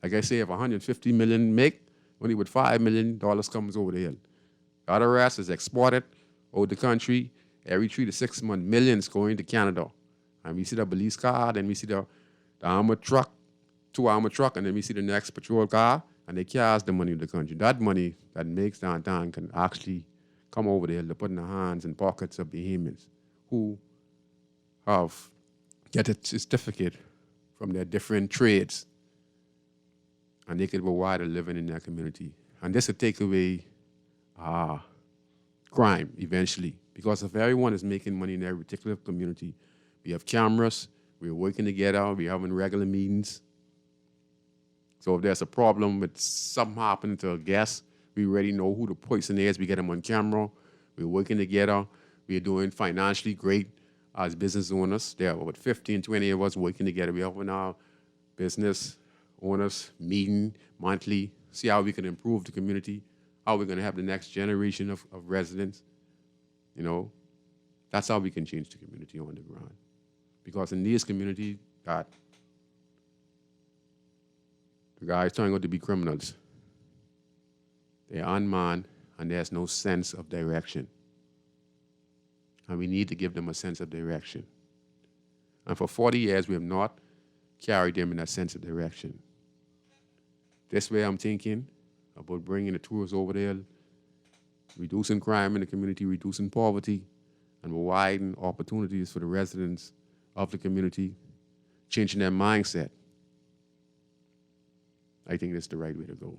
Like I say, if 150 million make, only with $5 million comes over the hill. The other rest is exported over the country. Every 3 to 6 months, millions going to Canada. And we see the police car, then we see the armored truck, 2 armored truck, and then we see the next patrol car, and they carry the money of the country. That money that makes downtown can actually come over the hill to put in the hands and pockets of Bahamians who have get a certificate from their different trades, and they can provide a living in their community. And this will take away crime eventually, because if everyone is making money in every particular community, we have cameras, we're working together, we're having regular meetings. So if there's a problem with something happening to a guest, we already know who the person is, we get them on camera, we're working together, we're doing financially great as business owners. There are about 15, 20 of us working together. We're having our business owners meeting monthly, see how we can improve the community, how we're going to have the next generation of residents. You know, that's how we can change the community on the ground. Because in these communities, the guys turning out to be criminals. They're unmanned, and there's no sense of direction. And we need to give them a sense of direction. And for 40 years, we have not carried them in that sense of direction. This way I'm thinking about bringing the tourists over there, reducing crime in the community, reducing poverty, and providing opportunities for the residents of the community, changing their mindset. I think that's the right way to go.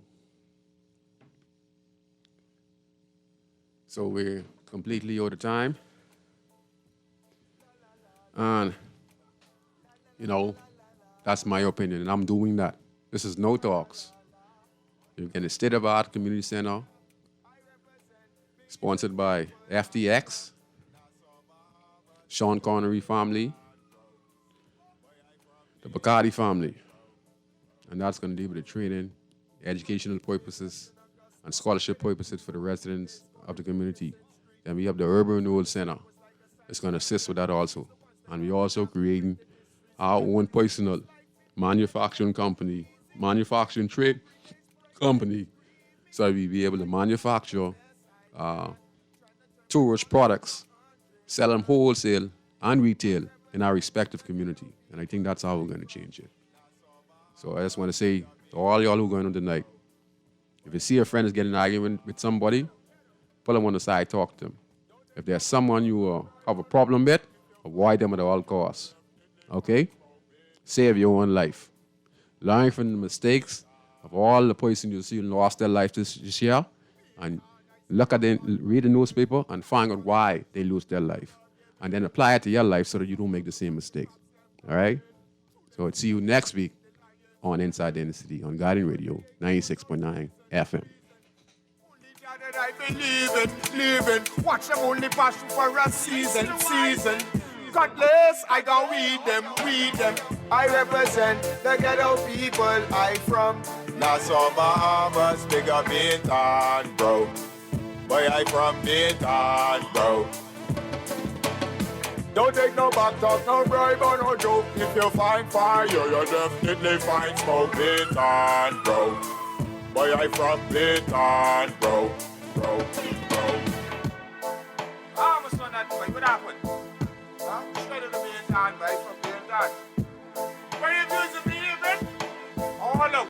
So we're completely out of time. And, you know, that's my opinion, and I'm doing that. This is No Talks. You can State of Art Community Center, sponsored by FTX, Sean Connery family, the Bacardi family. And that's going to deal with the training, educational purposes, and scholarship purposes for the residents of the community. Then we have the Urban Renewal Center. It's going to assist with that also. And we're also creating our own personal manufacturing company, manufacturing trade company, so we'll be able to manufacture tourist products, sell them wholesale and retail in our respective community. And I think that's how we're going to change it. So I just want to say to all y'all who are going on tonight, if you see a friend is getting an argument with somebody, pull them on the side, talk to them. If there's someone you have a problem with, avoid them at all costs. Okay? Save your own life. Learn from the mistakes of all the person you see lost their life this year, and look at them, read the newspaper and find out why they lose their life. And then apply it to your life so that you don't make the same mistake. All right? So I'll see you next week on Inside the Inner City on Guardian Radio 96.9 FM. I believe it. Watch them only pass for a season. Cutlass, I gon' weed them. I represent the ghetto people. I from Nassau, Bahamas, big up Bintan, bro. Boy, I from Bintan, bro. Don't take no back talk, no bribe or no joke. If you find fire, you definitely find smoke. Bintan, bro. Boy, I from Bintan, bro. Ah, my son, that boy, what happened? Straight to the Bintan, boy, from Bintan.